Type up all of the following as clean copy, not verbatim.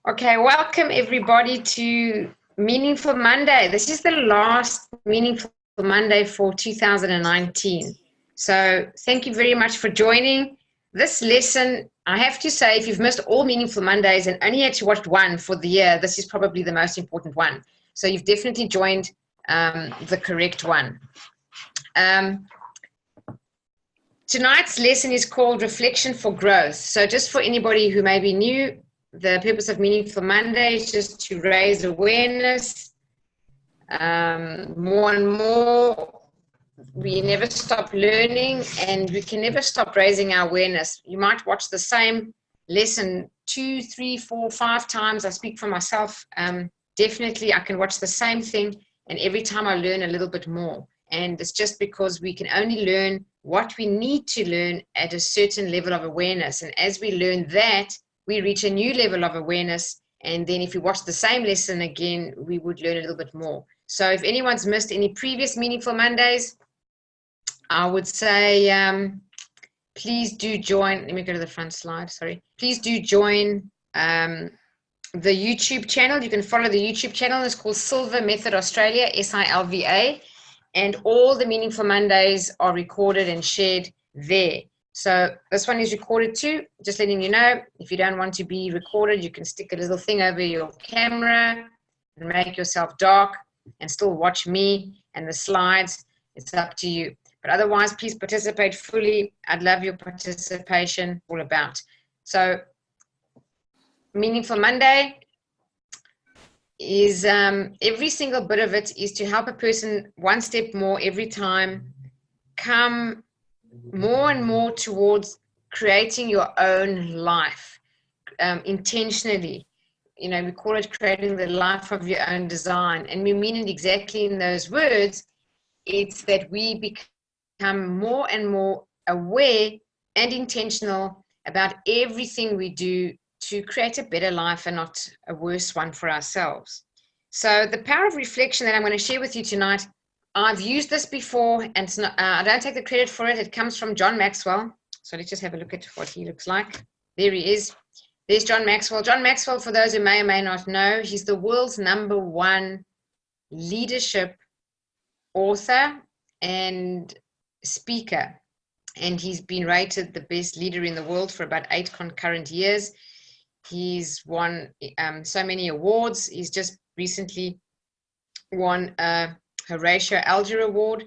Okay, welcome everybody to Meaningful Monday. This is the last Meaningful Monday for 2019. So thank you very much for joining this lesson. I have to say, if you've missed all Meaningful Mondays and only had to watch one for the year, this is probably the most important one. So you've definitely joined the correct one. Tonight's lesson is called Reflection for Growth. So just for anybody who may be new, the purpose of Meaningful Monday is just to raise awareness. More and more, we never stop learning and we can never stop raising our awareness. You might watch the same lesson 2, 3, 4, 5 times. I speak for myself. Definitely, I can watch the same thing and every time I learn a little bit more. And it's just because we can only learn what we need to learn at a certain level of awareness. And as we learn that, we reach a new level of awareness. And then if we watch the same lesson again, we would learn a little bit more. So if anyone's missed any previous Meaningful Mondays, I would say, please do join. Let me go to the front slide, sorry. Please do join the YouTube channel. You can follow the YouTube channel. It's called Silva Method Australia, SILVA. And all the Meaningful Mondays are recorded and shared there. So this one is recorded too, just letting you know. If you don't want to be recorded, you can stick a little thing over your camera and make yourself dark and still watch me and the slides. It's up to you. But otherwise, please participate fully. I'd love your participation all about. So Meaningful Monday is every single bit of it is to help a person one step more every time come more and more towards creating your own life intentionally. You know, we call it creating the life of your own design, and we mean it exactly in those words. It's that we become more and more aware and intentional about everything we do to create a better life and not a worse one for ourselves. So the power of reflection that I'm going to share with you tonight, I've used this before, and it's not, I don't take the credit for it. It comes from John Maxwell. So let's just have a look at what he looks like. There he is. There's John Maxwell. John Maxwell, for those who may or may not know, he's the world's #1 leadership author and speaker. And he's been rated the best leader in the world for about 8 concurrent years. He's won so many awards. He's just recently won Horatio Alger Award.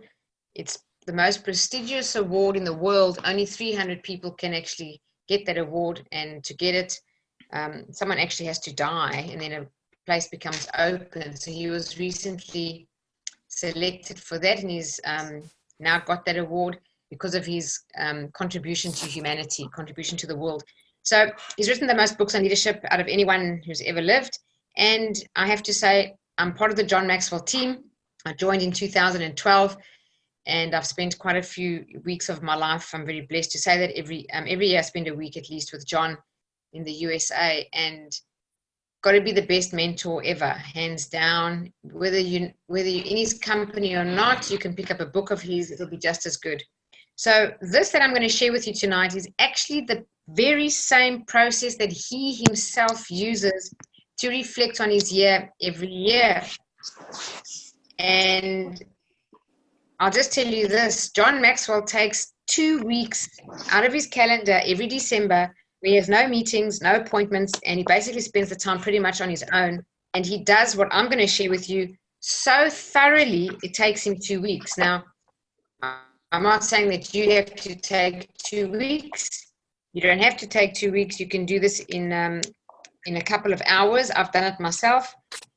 It's the most prestigious award in the world. Only 300 people can actually get that award, and to get it, someone actually has to die, and then a place becomes open. So he was recently selected for that, and he's now got that award because of his contribution to humanity, contribution to the world. So he's written the most books on leadership out of anyone who's ever lived. And I have to say, I'm part of the John Maxwell team. I joined in 2012, and I've spent quite a few weeks of my life. I'm very blessed to say that every year I spend a week at least with John in the USA, and got to be the best mentor ever, hands down. Whether you're in his company or not, you can pick up a book of his, it'll be just as good. So this that I'm going to share with you tonight is actually the very same process that he himself uses to reflect on his year every year. And I'll just tell you this, John Maxwell takes 2 weeks out of his calendar every December. He has no meetings, no appointments, and he basically spends the time pretty much on his own. And he does what I'm going to share with you so thoroughly, it takes him 2 weeks. Now, I'm not saying that you have to take 2 weeks. You don't have to take 2 weeks. You can do this in a couple of hours. I've done it myself.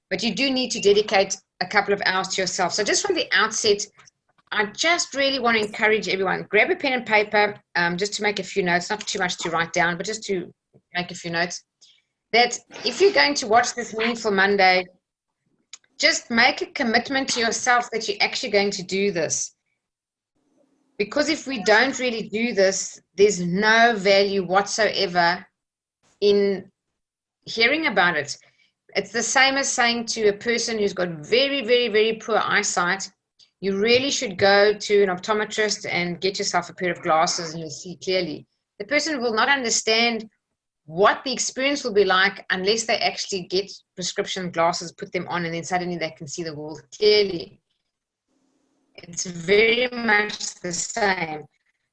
But you do need to dedicate a couple of hours to yourself. So just from the outset, I just really want to encourage everyone, grab a pen and paper just to make a few notes, not too much to write down, but just to make a few notes, that if you're going to watch this Meaningful Monday, just make a commitment to yourself that you're actually going to do this. Because if we don't really do this, there's no value whatsoever in hearing about it. It's the same as saying to a person who's got very, very, very poor eyesight, you really should go to an optometrist and get yourself a pair of glasses and you'll see clearly. The person will not understand what the experience will be like unless they actually get prescription glasses, put them on, and then suddenly they can see the world clearly. It's very much the same.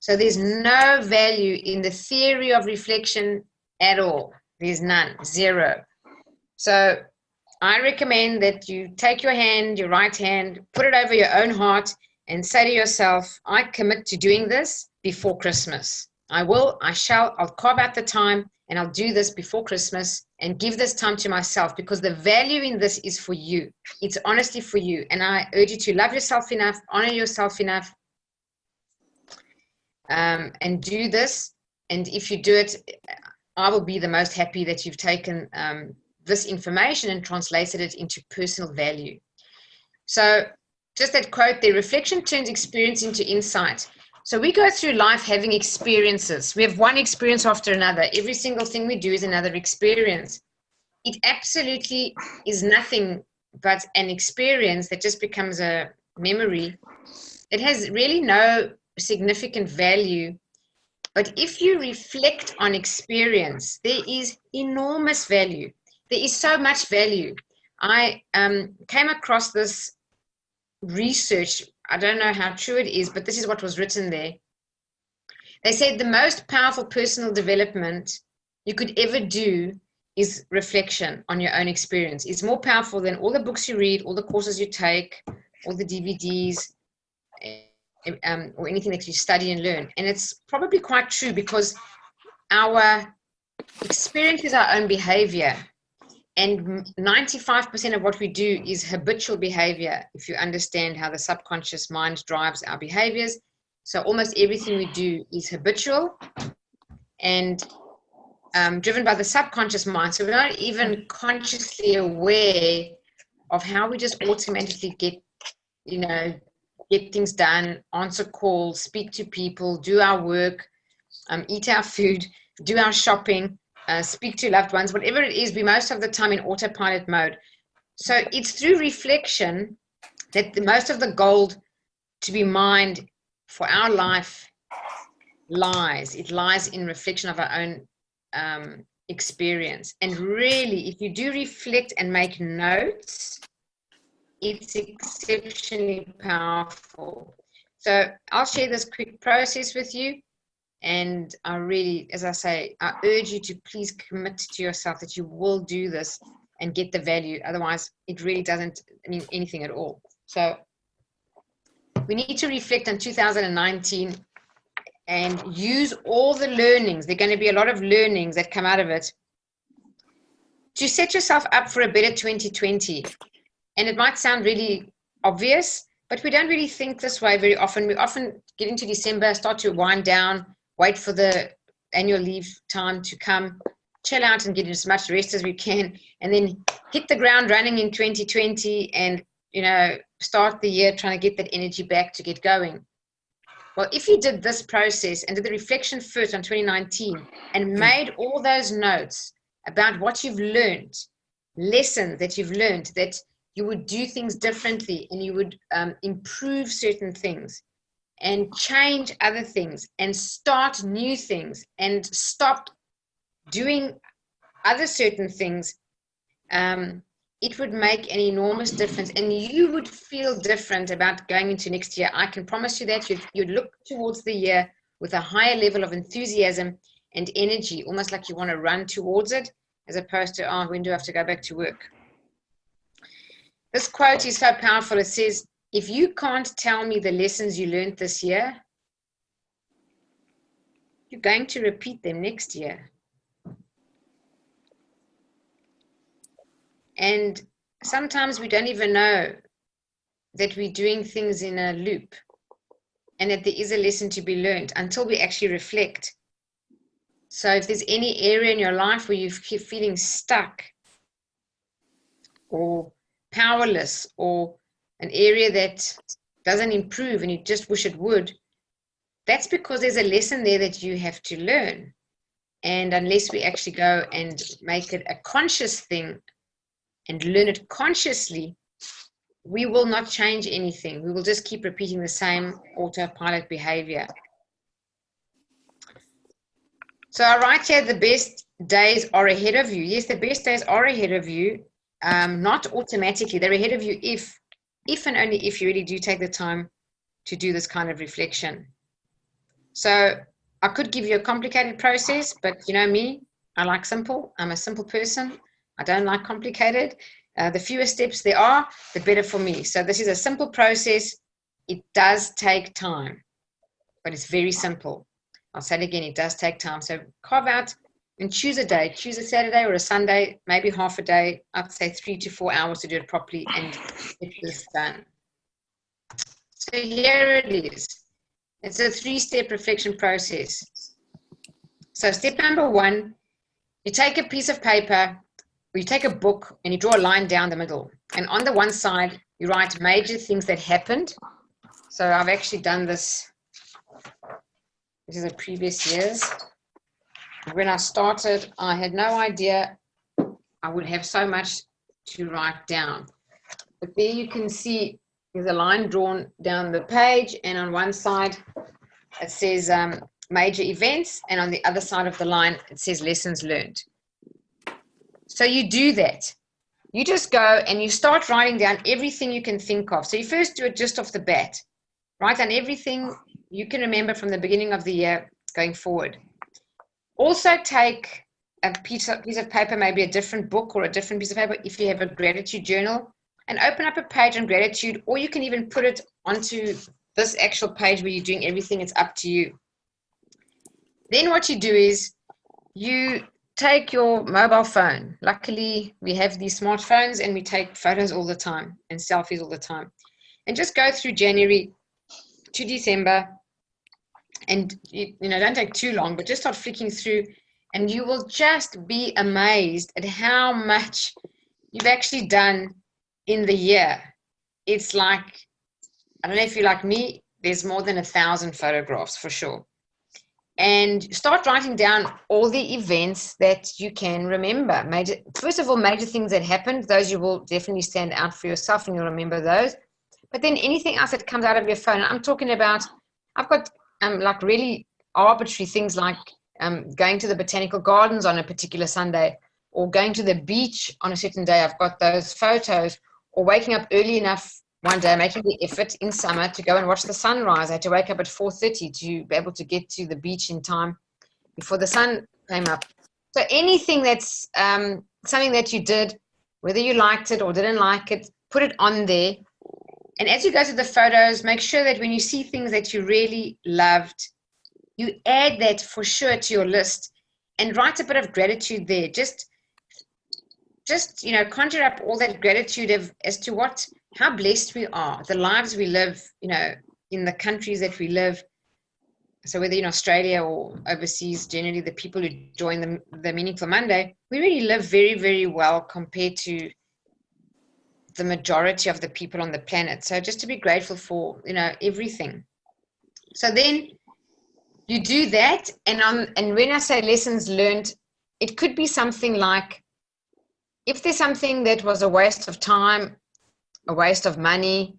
So there's no value in the theory of reflection at all. There's none, zero. So I recommend that you take your hand, your right hand, put it over your own heart and say to yourself, I commit to doing this before Christmas. I will, I shall, I'll carve out the time and I'll do this before Christmas and give this time to myself, because the value in this is for you. It's honestly for you. And I urge you to love yourself enough, honor yourself enough, and do this. And if you do it, I will be the most happy that you've taken this information and translated it into personal value. So just that quote there, reflection turns experience into insight. So we go through life having experiences. We have one experience after another. Every single thing we do is another experience. It absolutely is nothing but an experience that just becomes a memory. It has really no significant value. But if you reflect on experience, there is enormous value. There is so much value. I came across this research. I don't know how true it is, but this is what was written there. They said the most powerful personal development you could ever do is reflection on your own experience. It's more powerful than all the books you read, all the courses you take, all the DVDs, or anything that you study and learn. And it's probably quite true, because our experience is our own behavior. And 95% of what we do is habitual behavior, if you understand how the subconscious mind drives our behaviors. So almost everything we do is habitual and driven by the subconscious mind. So we're not even consciously aware of how we just automatically get things done, answer calls, speak to people, do our work, eat our food, do our shopping, speak to loved ones, whatever it is, we most of the time in autopilot mode. So it's through reflection that most of the gold to be mined for our life lies. It lies in reflection of our own experience. And really, if you do reflect and make notes, it's exceptionally powerful. So I'll share this quick process with you. And I really, as I say, I urge you to please commit to yourself that you will do this and get the value. Otherwise, it really doesn't mean anything at all. So we need to reflect on 2019 and use all the learnings. There are going to be a lot of learnings that come out of it to set yourself up for a better 2020. And it might sound really obvious, but we don't really think this way very often. We often get into December, start to wind down, wait for the annual leave time to come, chill out and get as much rest as we can, and then hit the ground running in 2020 and, start the year trying to get that energy back to get going. Well, if you did this process and did the reflection first on 2019 and made all those notes about what you've learned, lessons that you've learned, that you would do things differently and you would improve certain things and change other things and start new things and stop doing other certain things, it would make an enormous difference, and you would feel different about going into next year. I can promise you that. You'd look towards the year with a higher level of enthusiasm and energy, almost like you want to run towards it, as opposed to, oh, when do I have to go back to work? This quote is so powerful. It says, if you can't tell me the lessons you learned this year, you're going to repeat them next year. And sometimes we don't even know that we're doing things in a loop and that there is a lesson to be learned until we actually reflect. So if there's any area in your life where you keep feeling stuck or powerless, or an area that doesn't improve and you just wish it would, that's because there's a lesson there that you have to learn. And unless we actually go and make it a conscious thing and learn it consciously, we will not change anything. We will just keep repeating the same autopilot behavior. So I write here, the best days are ahead of you. Yes, the best days are ahead of you. Not automatically. They're ahead of you if and only if you really do take the time to do this kind of reflection. So I could give you a complicated process, but you know me, I like simple. I'm a simple person. I don't like complicated. The fewer steps there are, the better for me. So this is a simple process. It does take time, but it's very simple. I'll say it again, it does take time. So carve out and choose a day. Choose a Saturday or a Sunday, maybe half a day. I'd say 3 to 4 hours to do it properly and get this done. So here it is. It's a 3-step reflection process. So step number 1, you take a piece of paper, or you take a book, and you draw a line down the middle. And on the one side, you write major things that happened. So I've actually done this. This is the previous years. When I started, I had no idea I would have so much to write down. But there you can see there's a line drawn down the page, and on one side it says major events, and on the other side of the line it says lessons learned. So you do that. You just go and you start writing down everything you can think of. So you first do it just off the bat. Write down everything you can remember from the beginning of the year going forward. Also take a piece of paper, maybe a different book or a different piece of paper if you have a gratitude journal, and open up a page on gratitude, or you can even put it onto this actual page where you're doing everything. It's up to you. Then what you do is you take your mobile phone. Luckily, we have these smartphones and we take photos all the time and selfies all the time. And just go through January to December, and you know, don't take too long, but just start flicking through, and you will just be amazed at how much you've actually done in the year. It's like, I don't know if you're like me, there's more than 1,000 photographs for sure. And start writing down all the events that you can remember. First of all, major things that happened, those you will definitely stand out for yourself and you'll remember those. But then anything else that comes out of your phone, I'm talking about, I've got like really arbitrary things like going to the botanical gardens on a particular Sunday, or going to the beach on a certain day. I've got those photos. Or waking up early enough one day, making the effort in summer to go and watch the sunrise. I had to wake up at 4:30 to be able to get to the beach in time before the sun came up. So anything that's something that you did, whether you liked it or didn't like it, put it on there. And as you go through the photos, make sure that when you see things that you really loved, you add that for sure to your list and write a bit of gratitude there. Just you know, conjure up all that gratitude as to how blessed we are, the lives we live, you know, in the countries that we live. So whether in Australia or overseas, generally the people who join the Meaningful Monday, we really live very, very well compared to the majority of the people on the planet. So just to be grateful for, you know, everything. So then you do that, and when I say lessons learned, it could be something like, if there's something that was a waste of time, a waste of money,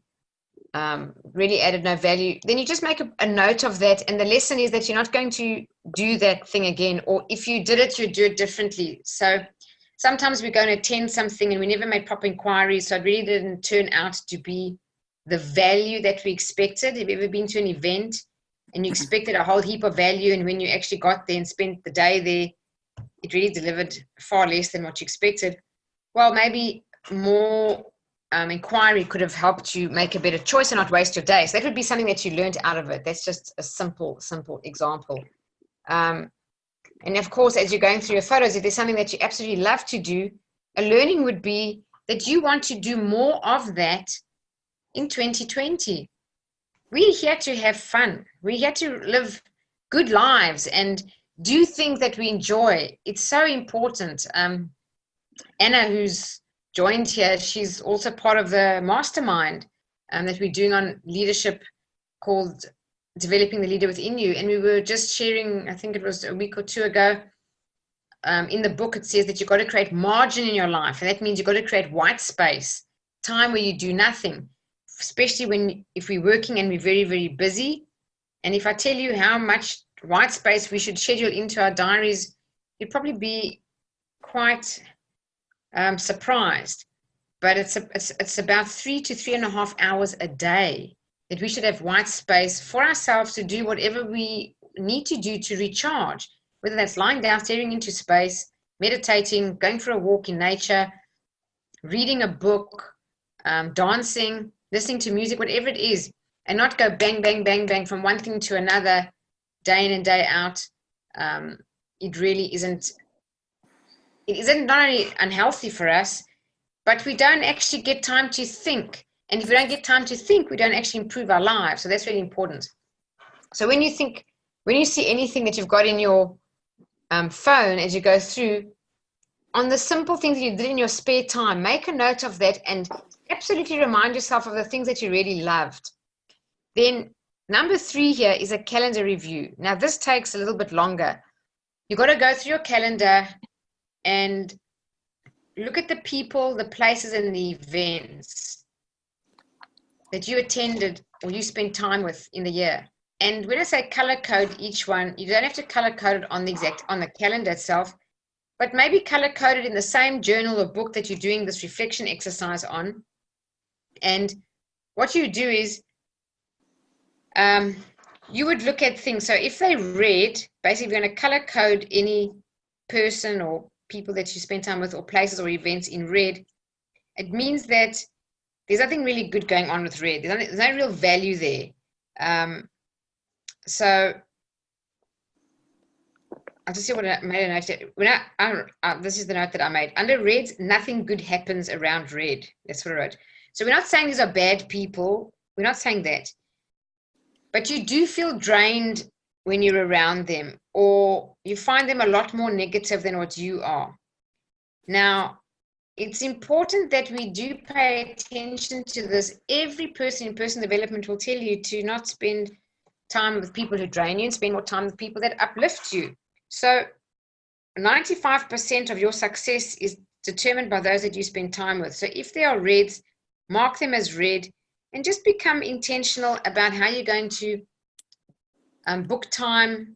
really added no value, then you just make a note of that. And the lesson is that you're not going to do that thing again, or if you did it, you do it differently. So sometimes we're going to attend something and we never made proper inquiries, so it really didn't turn out to be the value that we expected. Have you ever been to an event and you expected a whole heap of value, and when you actually got there and spent the day there, it really delivered far less than what you expected? Well, maybe more inquiry could have helped you make a better choice and not waste your day. So that would be something that you learned out of it. That's just a simple example. And of course, as you're going through your photos, if there's something that you absolutely love to do, a learning would be that you want to do more of that in 2020. We're here to have fun. We're here to live good lives and do things that we enjoy. It's so important. Anna, who's joined here, she's also part of the mastermind that we're doing on leadership called Developing the Leader Within You. And we were just sharing, I think it was a week or two ago, in the book it says that you've got to create margin in your life. And that means you've got to create white space, time where you do nothing, especially if we're working and we're very, very busy. And if I tell you how much white space we should schedule into our diaries, you'd probably be quite surprised. But it's about 3 to 3.5 hours a day that we should have white space for ourselves to do whatever we need to do to recharge, whether that's lying down, staring into space, meditating, going for a walk in nature, reading a book, dancing, listening to music, whatever it is, and not go bang, bang, bang, bang from one thing to another, day in and day out. It really isn't. It isn't not only unhealthy for us, but we don't actually get time to think. And if we don't get time to think, we don't actually improve our lives. So that's really important. So when you see anything that you've got in your phone as you go through, on the simple things that you did in your spare time, make a note of that and absolutely remind yourself of the things that you really loved. Then number 3 here is a calendar review. Now this takes a little bit longer. You've got to go through your calendar and look at the people, the places, and the events that you attended or you spent time with in the year. And when I say color code each one, you don't have to color code it on the calendar itself, but maybe color code it in the same journal or book that you're doing this reflection exercise on. And what you do is you would look at things. So if they read, basically you're going to color code any person or people that you spend time with or places or events in red. It means that there's nothing really good going on with red. There's no real value there. So I'll just see what I made a note here. This is the note that I made. Under reds, nothing good happens around red. That's what I wrote. So we're not saying these are bad people. We're not saying that. But you do feel drained when you're around them, or you find them a lot more negative than what you are. Now, it's important that we do pay attention to this. Every person in personal development will tell you to not spend time with people who drain you and spend more time with people that uplift you. So 95% of your success is determined by those that you spend time with. So if they are reds, mark them as red and just become intentional about how you're going to book time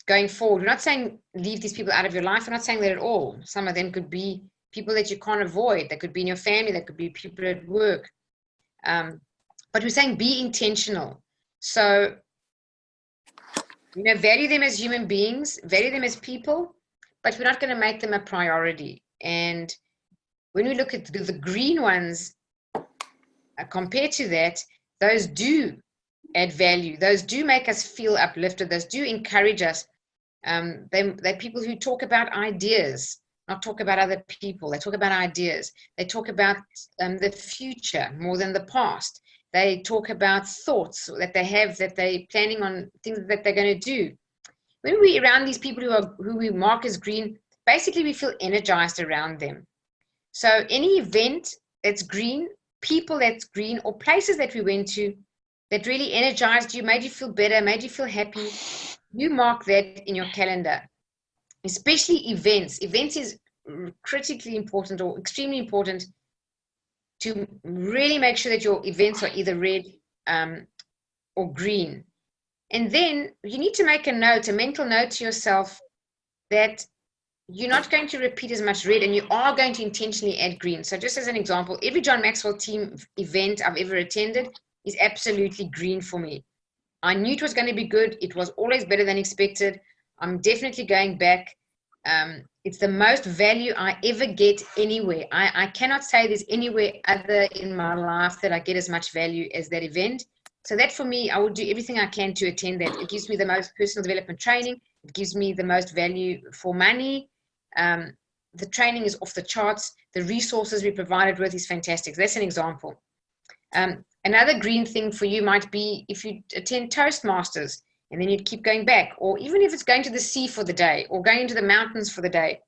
going forward. We're not saying leave these people out of your life. We're not saying that at all. Some of them could be people that you can't avoid. That could be in your family. That could be people at work. But we're saying be intentional. So, value them as human beings, value them as people, but we're not going to make them a priority. And when we look at the green ones, compared to that, those do add value. Those do make us feel uplifted. Those do encourage us. They're people who talk about ideas, not talk about other people. They talk about ideas. They talk about the future more than the past. They talk about thoughts that they have, that they're planning on things that they're going to do. When we're around these people who we mark as green, basically we feel energized around them. So any event that's green, people that's green, or places that we went to that really energized you, made you feel better, made you feel happy, you mark that in your calendar. Especially events. Events is critically important or extremely important to really make sure that your events are either red or green. And then you need to make a mental note to yourself that you're not going to repeat as much red and you are going to intentionally add green. So just as an example, every John Maxwell team event I've ever attended is absolutely green for me. I knew it was going to be good. It was always better than expected. I'm definitely going back. It's the most value I ever get anywhere. I cannot say there's anywhere other in my life that I get as much value as that event. So that for me, I would do everything I can to attend that. It gives me the most personal development training. It gives me the most value for money. The training is off the charts. The resources we provided with is fantastic. That's an example. Another green thing for you might be if you attend Toastmasters and then you'd keep going back, or even if it's going to the sea for the day or going into the mountains for the day.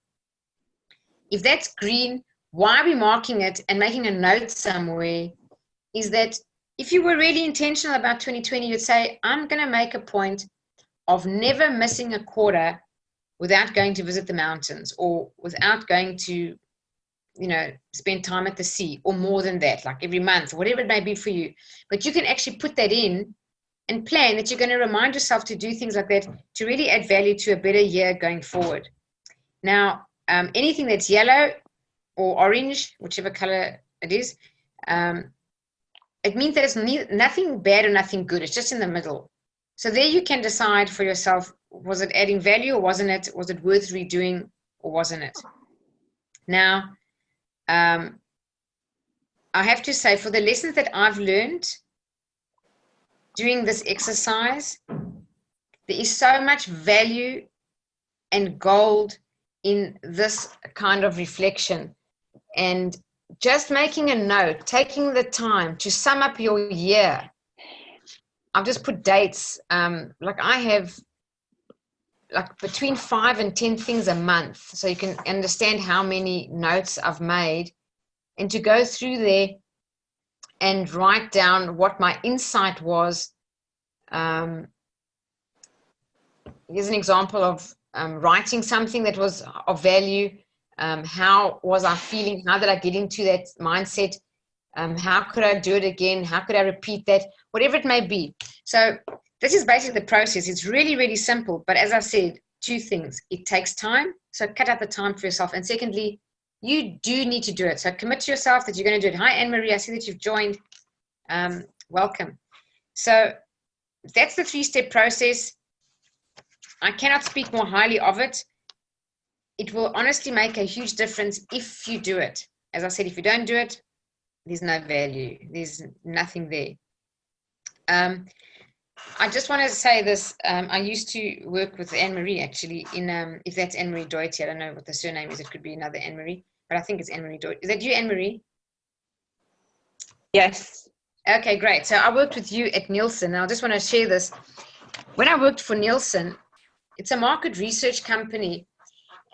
If that's green, why are we marking it and making a note somewhere is that if you were really intentional about 2020, you'd say, I'm going to make a point of never missing a quarter without going to visit the mountains or without going to, spend time at the sea, or more than that, like every month, whatever it may be for you. But you can actually put that in and plan that you're going to remind yourself to do things like that to really add value to a better year going forward. Now, anything that's yellow or orange, whichever color it is, it means that it's nothing bad or nothing good. It's just in the middle. So there you can decide for yourself, was it adding value or wasn't it? Was it worth redoing or wasn't it? Now, I have to say, for the lessons that I've learned doing this exercise, there is so much value and gold in this kind of reflection. And just making a note, taking the time to sum up your year. I've just put dates. Like I have like between 5 and 10 things a month. So you can understand how many notes I've made, and to go through there and write down what my insight was. Here's an example of writing something that was of value. How was I feeling? How did I get into that mindset? How could I do it again? How could I repeat that? Whatever it may be. So this is basically the process. It's really, really simple. But as I said, 2 things. It takes time. So cut out the time for yourself. And secondly, you do need to do it. So commit to yourself that you're going to do it. Hi, Anne-Marie. I see that you've joined. Welcome. So that's the 3-step process. I cannot speak more highly of it. It will honestly make a huge difference if you do it. As I said, if you don't do it, there's no value. There's nothing there. I just want to say this. I used to work with Anne-Marie, actually, in if that's Anne-Marie Doity. I don't know what the surname is. It could be another Anne-Marie, but I think it's Anne-Marie Doity. Is that you, Anne-Marie? Yes. Okay, great. So I worked with you at Nielsen. And I just want to share this. When I worked for Nielsen, it's a market research company,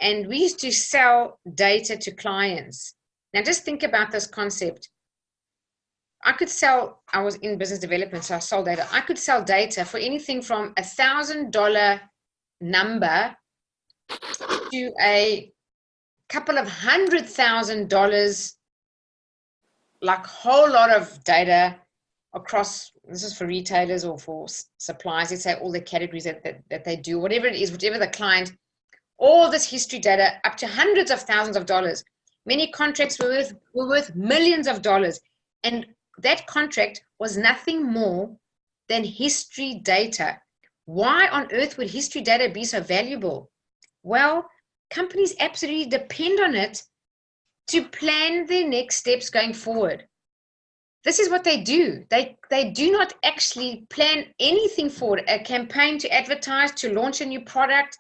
and we used to sell data to clients. Now, just think about this concept. I was in business development, so I sold data. I could sell data for anything from $1,000 number to a couple of $100,000, like whole lot of data across, this is for retailers or for suppliers, let's say all the categories that they do, whatever it is, whichever the client, all this history data up to hundreds of thousands of dollars. Many contracts were worth millions of dollars. And that contract was nothing more than history data. Why on earth would history data be so valuable? Well, companies absolutely depend on it to plan their next steps going forward. This is what they do. They do not actually plan anything forward, a campaign to advertise, to launch a new product,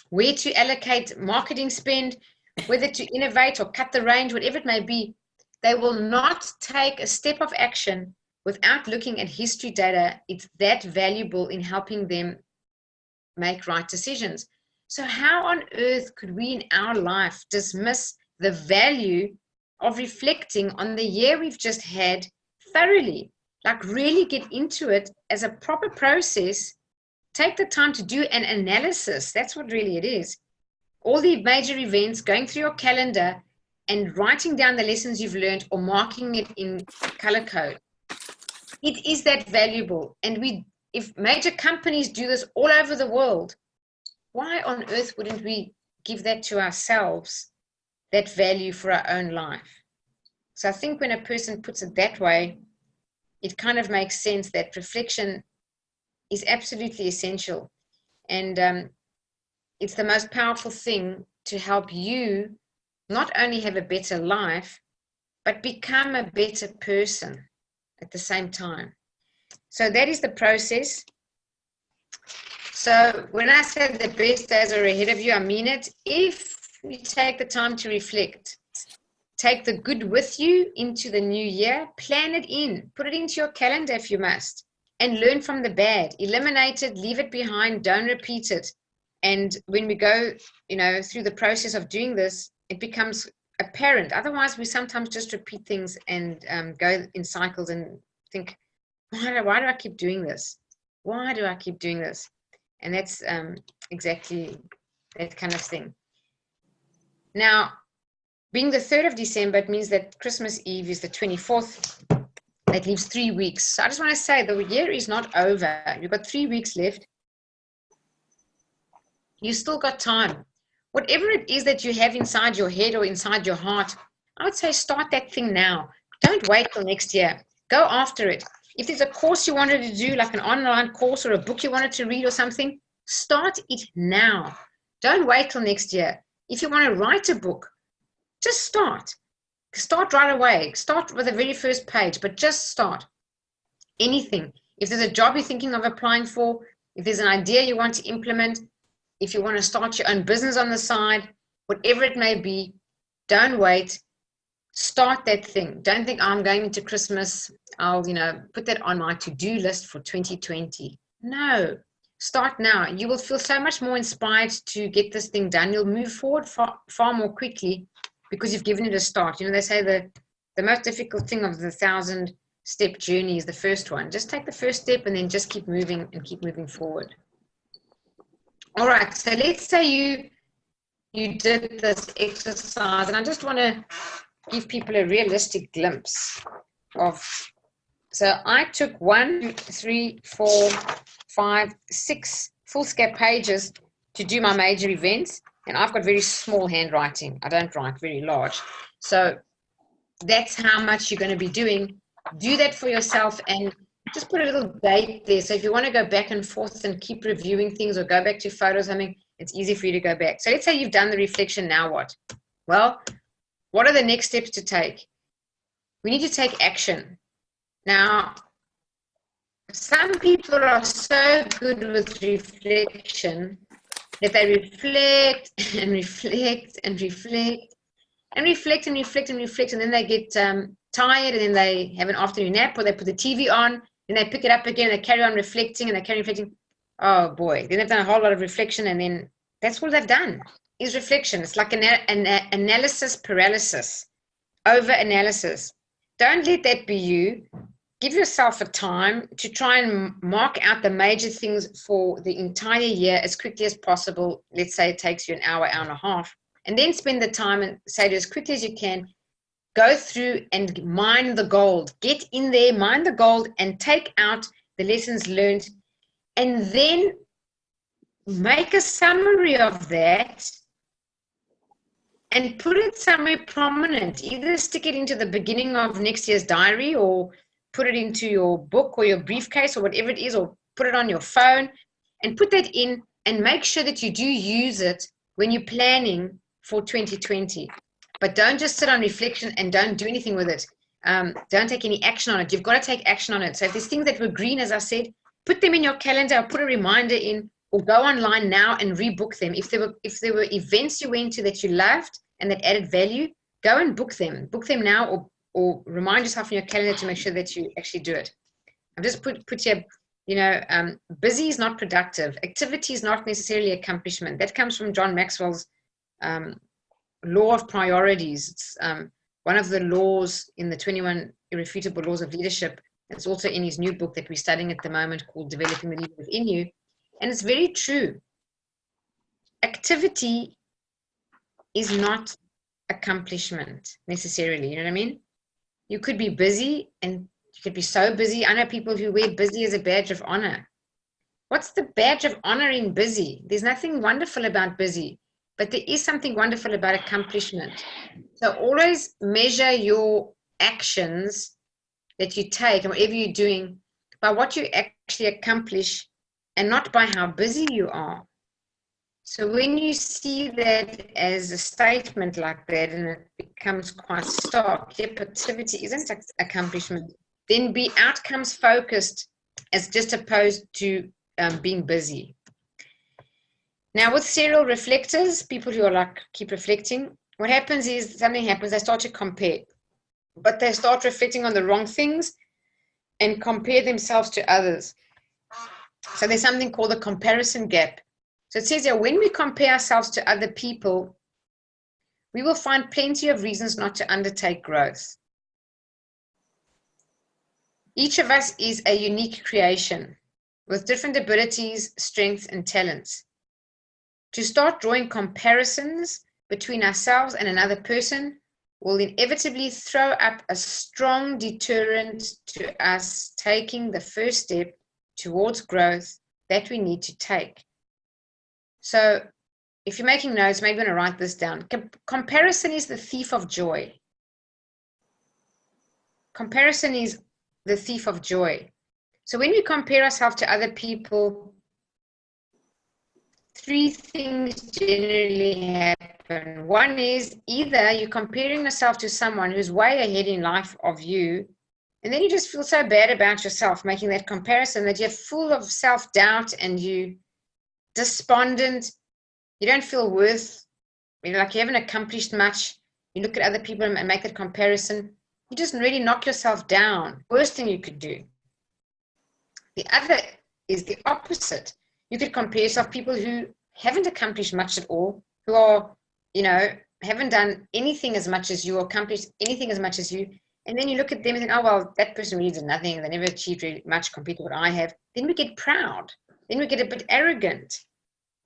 where to allocate marketing spend, whether to innovate or cut the range, whatever it may be. They will not take a step of action without looking at history data. It's that valuable in helping them make right decisions. So how on earth could we in our life dismiss the value of reflecting on the year we've just had thoroughly? Like really get into it as a proper process. Take the time to do an analysis. That's what really it is. All the major events, going through your calendar and writing down the lessons you've learned or marking it in color code. It is that valuable. And if major companies do this all over the world, why on earth wouldn't we give that to ourselves, that value for our own life? So I think when a person puts it that way, it kind of makes sense that reflection is absolutely essential. And it's the most powerful thing to help you not only have a better life, but become a better person at the same time. So that is the process. So when I say the best days are ahead of you, I mean it. If you take the time to reflect, take the good with you into the new year, plan it in, put it into your calendar if you must, and learn from the bad. Eliminate it, leave it behind, don't repeat it. And when we go, through the process of doing this, it becomes apparent. Otherwise, we sometimes just repeat things and go in cycles and think, why do I keep doing this? Why do I keep doing this? And that's exactly that kind of thing. Now, being the 3rd of December, it means that Christmas Eve is the 24th. That leaves 3 weeks. So I just want to say the year is not over. You've got 3 weeks left. You still got time. Whatever it is that you have inside your head or inside your heart, I would say start that thing now. Don't wait till next year. Go after it. If there's a course you wanted to do, like an online course or a book you wanted to read or something, start it now. Don't wait till next year. If you want to write a book, just start. Start right away. Start with the very first page, but just start. Anything. If there's a job you're thinking of applying for, if there's an idea you want to implement, if you want to start your own business on the side, whatever it may be, don't wait. Start that thing. Don't think, oh, I'm going into Christmas. I'll, put that on my to-do list for 2020. No, start now. You will feel so much more inspired to get this thing done. You'll move forward far more quickly because you've given it a start. They say the most difficult thing of the 1,000-step journey is the first one. Just take the first step and then just keep moving and keep moving forward. All right, so let's say you did this exercise, and I just want to give people a realistic glimpse of. So I took 1, 2, 3, 4, 5, 6 foolscap pages to do my major events, and I've got very small handwriting. I don't write very large. So that's how much you're going to be doing. Do that for yourself and just put a little date there. So if you want to go back and forth and keep reviewing things or go back to photos, it's easy for you to go back. So let's say you've done the reflection, now what? Well, what are the next steps to take? We need to take action. Now, some people are so good with reflection that they reflect and reflect and reflect and reflect and reflect and reflect, and then they get tired, and then they have an afternoon nap, or they put the TV on, and they pick it up again, and they carry on reflecting, and they carry on reflecting. Oh boy, then they've done a whole lot of reflection, and then that's all they've done is reflection. It's like an analysis paralysis, over-analysis. Don't let that be you. Give yourself a time to try and mark out the major things for the entire year as quickly as possible. Let's say it takes you an hour, hour and a half, and then spend the time and say to as quickly as you can, go through and mine the gold. Get in there, mine the gold, and take out the lessons learned, and then make a summary of that and put it somewhere prominent. Either stick it into the beginning of next year's diary, or put it into your book or your briefcase or whatever it is, or put it on your phone and put that in, and make sure that you do use it when you're planning for 2020. But don't just sit on reflection and don't do anything with it. Don't take any action on it. You've got to take action on it. So if there's things that were green, as I said, put them in your calendar, or put a reminder in, or go online now and rebook them. If there were events you went to that you loved and that added value, go and book them. Book them now, or remind yourself in your calendar to make sure that you actually do it. I've just put here, busy is not productive. Activity is not necessarily accomplishment. That comes from John Maxwell's law of priorities. It's one of the laws in the 21 irrefutable laws of leadership. It's also in his new book that we're studying at the moment called Developing the Leader Within You. And it's very true. Activity is not accomplishment necessarily. You know what I mean? You could be busy, and you could be so busy. I know people who wear busy as a badge of honor. What's the badge of honor in busy? There's nothing wonderful about busy, but there is something wonderful about accomplishment. So always measure your actions that you take and whatever you're doing by what you actually accomplish, and not by how busy you are. So when you see that as a statement like that, and it becomes quite stark, yep, activity isn't accomplishment, then be outcomes focused as just opposed to being busy. Now with serial reflectors, people who are keep reflecting, what happens is something happens, they start to compare, but they start reflecting on the wrong things and compare themselves to others. So there's something called the comparison gap. So it says here, when we compare ourselves to other people, we will find plenty of reasons not to undertake growth. Each of us is a unique creation with different abilities, strengths, and talents. To start drawing comparisons between ourselves and another person will inevitably throw up a strong deterrent to us taking the first step towards growth that we need to take. So if you're making notes, maybe I'm going to write this down. Comparison is the thief of joy. Comparison is the thief of joy. So when we compare ourselves to other people, three things generally happen. One is either you're comparing yourself to someone who's way ahead in life of you, and then you just feel so bad about yourself making that comparison that you're full of self-doubt and you despondent. You don't feel worth, like you haven't accomplished much. You look at other people and make that comparison. You just really knock yourself down. Worst thing you could do. The other is the opposite. You could compare yourself to people who haven't accomplished much at all, who are, haven't done anything as much as you, or accomplished anything as much as you. And then you look at them and think, oh, well, that person really did nothing. They never achieved really much compared to what I have. Then we get proud. Then we get a bit arrogant.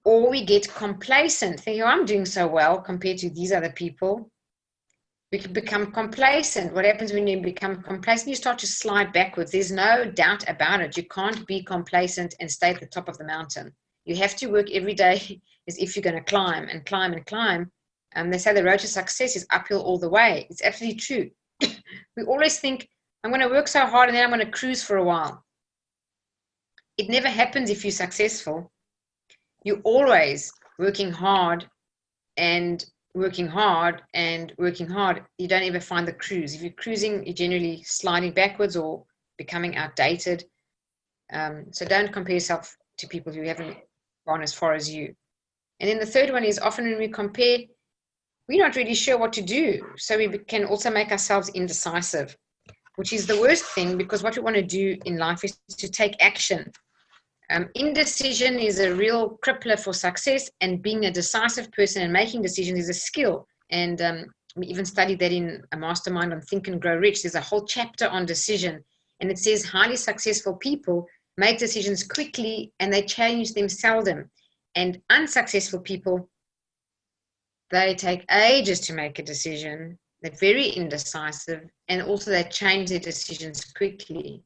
Or we get complacent, thinking, oh, I'm doing so well compared to these other people. We can become complacent. What happens when you become complacent? You start to slide backwards. There's no doubt about it. You can't be complacent and stay at the top of the mountain. You have to work every day as if you're going to climb and climb and climb. They say the road to success is uphill all the way. It's absolutely true. We always think, I'm going to work so hard and then I'm going to cruise for a while. It never happens if you're successful. You're always working hard and working hard and working hard. You don't ever find the cruise. If you're cruising, you're generally sliding backwards or becoming outdated. So don't compare yourself to people who haven't gone as far as you. And then the third one is often when we compare, we're not really sure what to do. So we can also make ourselves indecisive, which is the worst thing, because what we want to do in life is to take action. Indecision is a real crippler for success, and being a decisive person and making decisions is a skill. And we even studied that in a mastermind on Think and Grow Rich. There's a whole chapter on decision, and it says highly successful people make decisions quickly and they change them seldom. And unsuccessful people, they take ages to make a decision. They're very indecisive, and also they change their decisions quickly.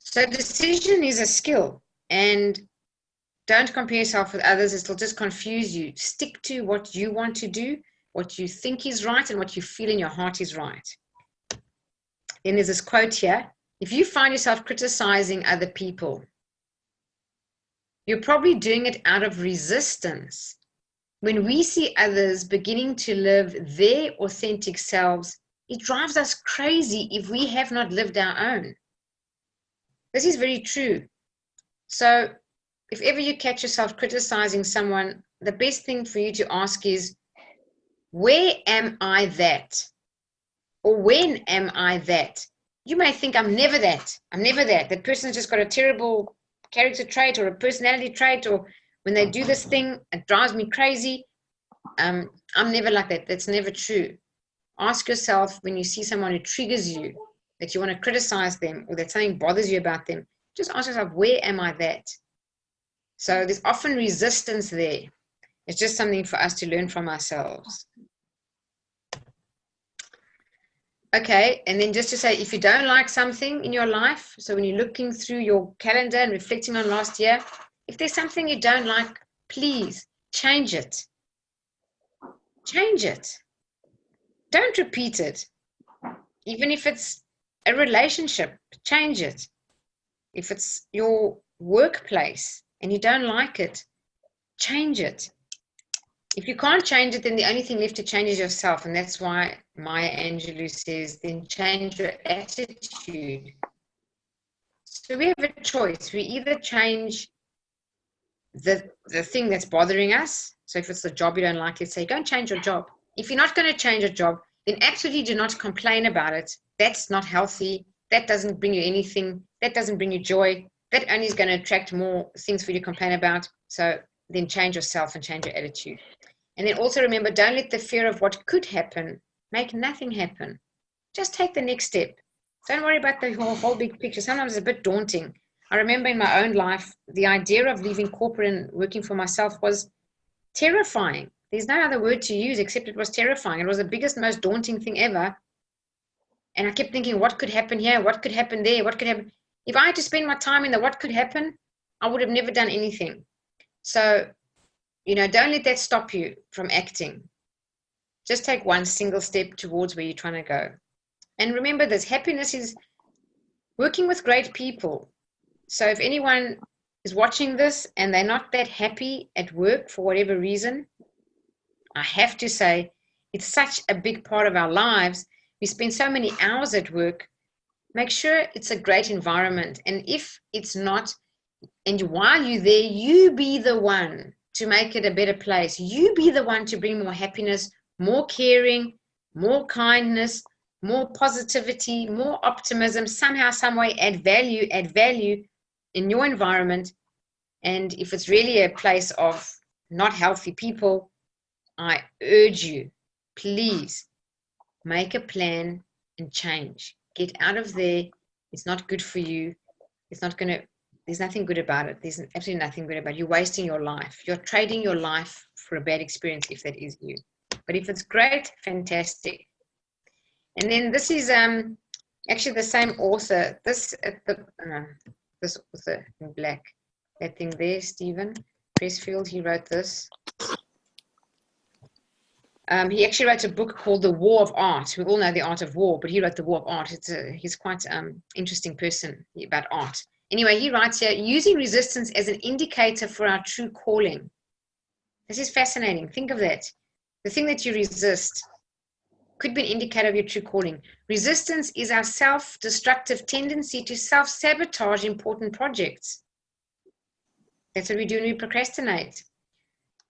So decision is a skill, and don't compare yourself with others. It'll just confuse you. Stick to what you want to do, what you think is right, and what you feel in your heart is right. Then there's this quote here. If you find yourself criticizing other people, you're probably doing it out of resistance. When we see others beginning to live their authentic selves, it drives us crazy if we have not lived our own. This is very true. So if ever you catch yourself criticizing someone, the best thing for you to ask is, where am I that? Or when am I that? You may think, I'm never that. I'm never that. That person's just got a terrible character trait or a personality trait, or when they do this thing, it drives me crazy. I'm never like that. That's never true. Ask yourself, when you see someone who triggers you, that you want to criticize them, or that something bothers you about them, just ask yourself, where am I that? So there's often resistance there. It's just something for us to learn from ourselves. Okay, and then just to say, if you don't like something in your life, so when you're looking through your calendar and reflecting on last year, if there's something you don't like, please change it. Change it. Don't repeat it. Even if it's a relationship, change it. If it's your workplace and you don't like it, change it. If you can't change it, then the only thing left to change is yourself. And that's why Maya Angelou says, then change your attitude. So we have a choice. We either change the thing that's bothering us. So if it's the job you don't like, let's say, go and change your job. If you're not going to change your job, then absolutely do not complain about it. That's not healthy. That doesn't bring you anything. That doesn't bring you joy. That only is going to attract more things for you to complain about. So then change yourself and change your attitude. And then also remember, don't let the fear of what could happen make nothing happen. Just take the next step. Don't worry about the whole big picture. Sometimes it's a bit daunting. I remember in my own life, the idea of leaving corporate and working for myself was terrifying. There's no other word to use except it was terrifying. It was the biggest, most daunting thing ever. And I kept thinking, what could happen here? What could happen there? What could happen? If I had to spend my time in the what could happen, I would have never done anything. So, don't let that stop you from acting. Just take one single step towards where you're trying to go. And remember this, happiness is working with great people. So if anyone is watching this and they're not that happy at work for whatever reason, I have to say, it's such a big part of our lives. We spend so many hours at work. Make sure it's a great environment. And if it's not, and while you're there, you be the one to make it a better place. You be the one to bring more happiness, more caring, more kindness, more positivity, more optimism, somehow, some way add value in your environment. And if it's really a place of not healthy people, I urge you, please make a plan and change. Get out of there. It's not good for you. It's not going to, there's nothing good about it. There's absolutely nothing good about it. You're wasting your life. You're trading your life for a bad experience if that is you. But if it's great, fantastic. And then this is actually the same author. This author in black. That thing there, Stephen Pressfield, he wrote this. He actually wrote a book called The War of Art. We all know the art of war, but he wrote The War of Art. He's quite interesting person about art. Anyway, he writes here, using resistance as an indicator for our true calling. This is fascinating. Think of that. The thing that you resist could be an indicator of your true calling. Resistance is our self-destructive tendency to self-sabotage important projects. That's what we do when we procrastinate.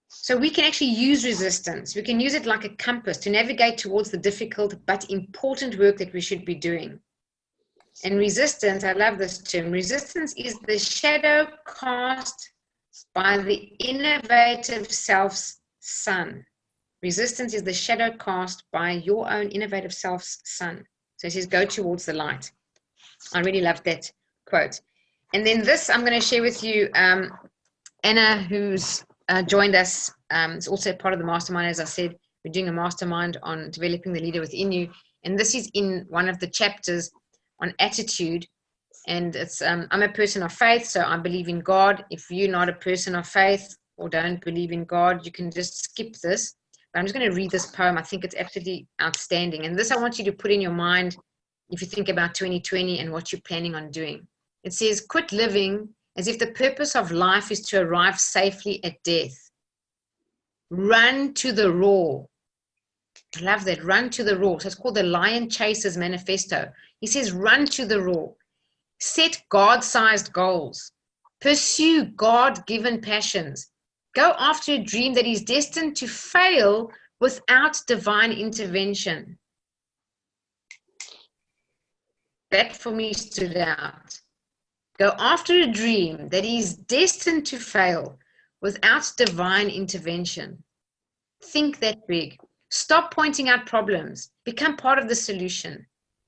So we can actually use resistance. We can use it like a compass to navigate towards the difficult but important work that we should be doing. And resistance, I love this term, resistance is the shadow cast by the innovative self's sun. Resistance is the shadow cast by your own innovative self's sun. So it says, go towards the light. I really love that quote. And then this, I'm going to share with you, Anna, who's joined us. It's also part of the mastermind. As I said, we're doing a mastermind on developing the leader within you. And this is in one of the chapters on attitude. And it's, I'm a person of faith, so I believe in God. If you're not a person of faith or don't believe in God, you can just skip this. But I'm just going to read this poem. I think it's absolutely outstanding. And this I want you to put in your mind if you think about 2020 and what you're planning on doing. It says, quit living as if the purpose of life is to arrive safely at death. Run to the roar. I love that. Run to the roar. So it's called the Lion Chaser's Manifesto. He says, run to the roar. Set God-sized goals. Pursue God-given passions. Go after a dream that is destined to fail without divine intervention. That for me stood out. Go after a dream that is destined to fail without divine intervention. Think that big. Stop pointing out problems. Become part of the solution.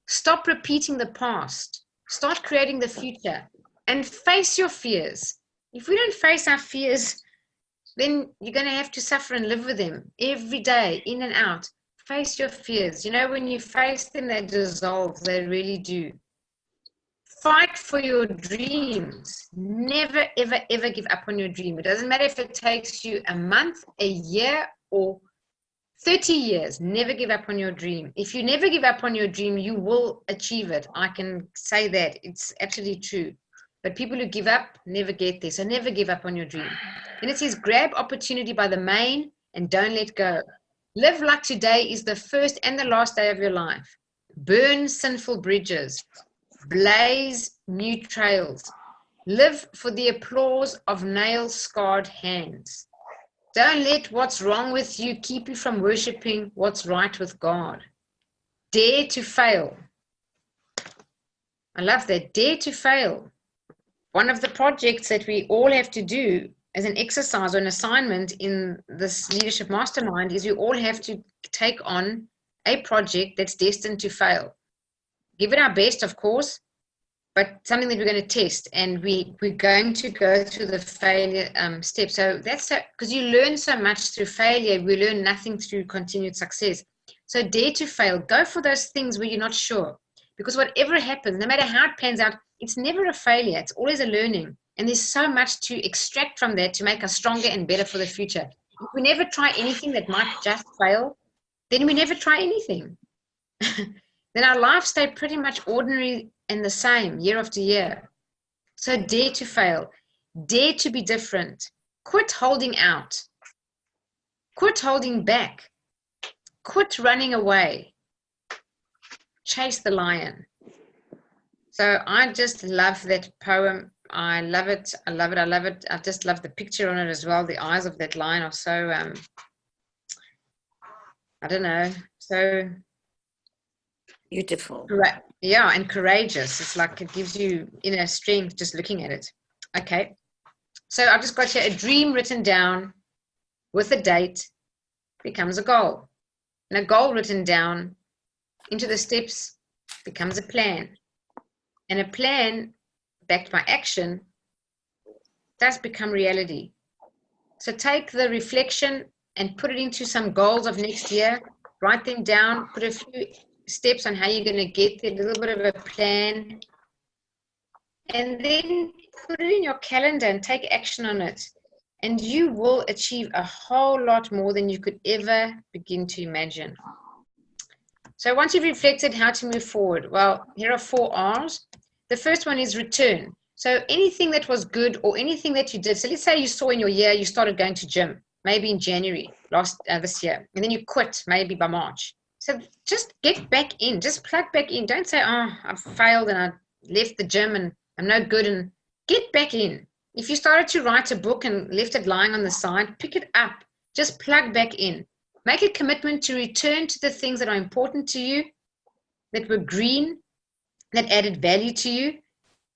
Stop repeating the past. Start creating the future and face your fears. If we don't face our fears, then you're going to have to suffer and live with them every day, in and out. Face your fears. You know, when you face them, they dissolve. They really do. Fight for your dreams. Never, ever, ever give up on your dream. It doesn't matter if it takes you a month, a year, or 30 years. Never give up on your dream. If you never give up on your dream, you will achieve it. I can say that. It's absolutely true. But people who give up never get there. So never give up on your dream. And it says, grab opportunity by the mane and don't let go. Live like today is the first and the last day of your life. Burn sinful bridges. Blaze new trails. Live for the applause of nail-scarred hands. Don't let what's wrong with you keep you from worshiping what's right with God. Dare to fail. I love that. Dare to fail. One of the projects that we all have to do as an exercise or an assignment in this leadership mastermind is we all have to take on a project that's destined to fail. Give it our best, of course, but something that we're going to test, and we're going to go through the failure step. So that's because you learn so much through failure. We learn nothing through continued success. So dare to fail. Go for those things where you're not sure, because whatever happens, no matter how it plans out, it's never a failure. It's always a learning, and there's so much to extract from that to make us stronger and better for the future. If we never try anything that might just fail, then we never try anything. Then our lives stay pretty much ordinary and the same year after year. So dare to fail. Dare to be different. Quit holding out. Quit holding back. Quit running away. Chase the lion. So I just love that poem. I love it. I love it. I love it. I just love the picture on it as well. The eyes of that lion are so, I don't know, so beautiful. Yeah, and courageous. It's like it gives you inner strength just looking at it. Okay. So I've just got here a dream written down with a date becomes a goal. And a goal written down into the steps becomes a plan. And a plan backed by action does become reality. So take the reflection and put it into some goals of next year. Write them down, put a few steps on how you're going to get there, a little bit of a plan, and then put it in your calendar and take action on it, and you will achieve a whole lot more than you could ever begin to imagine. So once you've reflected how to move forward, well, here are 4 R's. The first one is return. So anything that was good or anything that you did, so let's say you saw in your year you started going to gym, maybe in January this year, and then you quit maybe by March. So just get back in, just plug back in. Don't say, oh, I've failed and I left the gym and I'm no good, and get back in. If you started to write a book and left it lying on the side, pick it up, just plug back in. Make a commitment to return to the things that are important to you, that were green, that added value to you,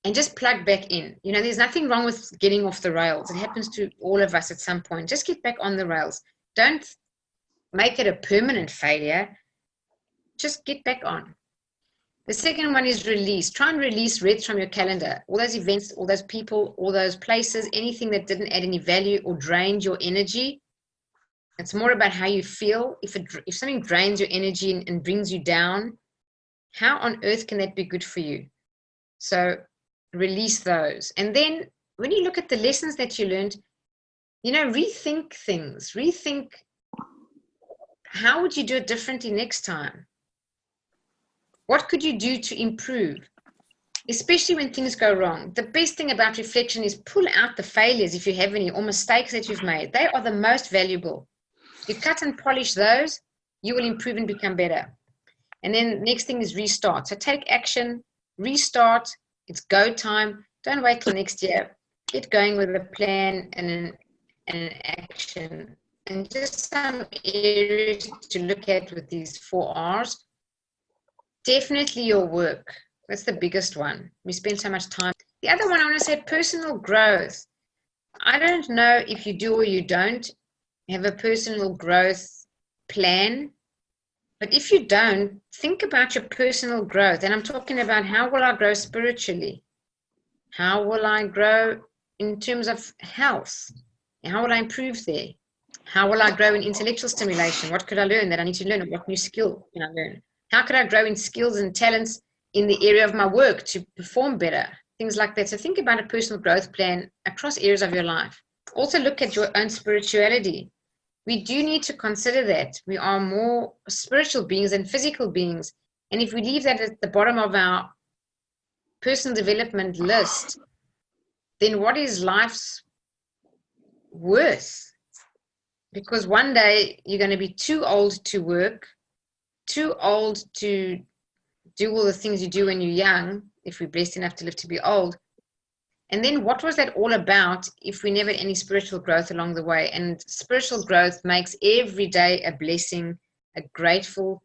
and just plug back in. You know, there's nothing wrong with getting off the rails. It happens to all of us at some point. Just get back on the rails. Don't make it a permanent failure. Just get back on. The second one is release. Try and release red from your calendar. All those events, all those people, all those places, anything that didn't add any value or drained your energy. It's more about how you feel. If something drains your energy and brings you down, how on earth can that be good for you? So release those. And then when you look at the lessons that you learned, you know, rethink things. Rethink, how would you do it differently next time? What could you do to improve? Especially when things go wrong. The best thing about reflection is pull out the failures, if you have any, or mistakes that you've made. They are the most valuable. You cut and polish those, you will improve and become better. And then next thing is restart. So take action, restart. It's go time. Don't wait till next year. Get going with a plan and an action. And just some areas to look at with these 4 R's. Definitely your work. That's the biggest one. We spend so much time. The other one I want to say, personal growth. I don't know if you do or you don't have a personal growth plan. But if you don't, think about your personal growth. And I'm talking about, how will I grow spiritually? How will I grow in terms of health? How will I improve there? How will I grow in intellectual stimulation? What could I learn that I need to learn? What new skill can I learn? How could I grow in skills and talents in the area of my work to perform better? Things like that. So think about a personal growth plan across areas of your life. Also look at your own spirituality. We do need to consider that we are more spiritual beings than physical beings. And if we leave that at the bottom of our personal development list, then what is life's worth? Because one day you're going to be too old to work, too old to do all the things you do when you're young, if we're blessed enough to live to be old. And then what was that all about if we never had any spiritual growth along the way? And spiritual growth makes every day a blessing, a grateful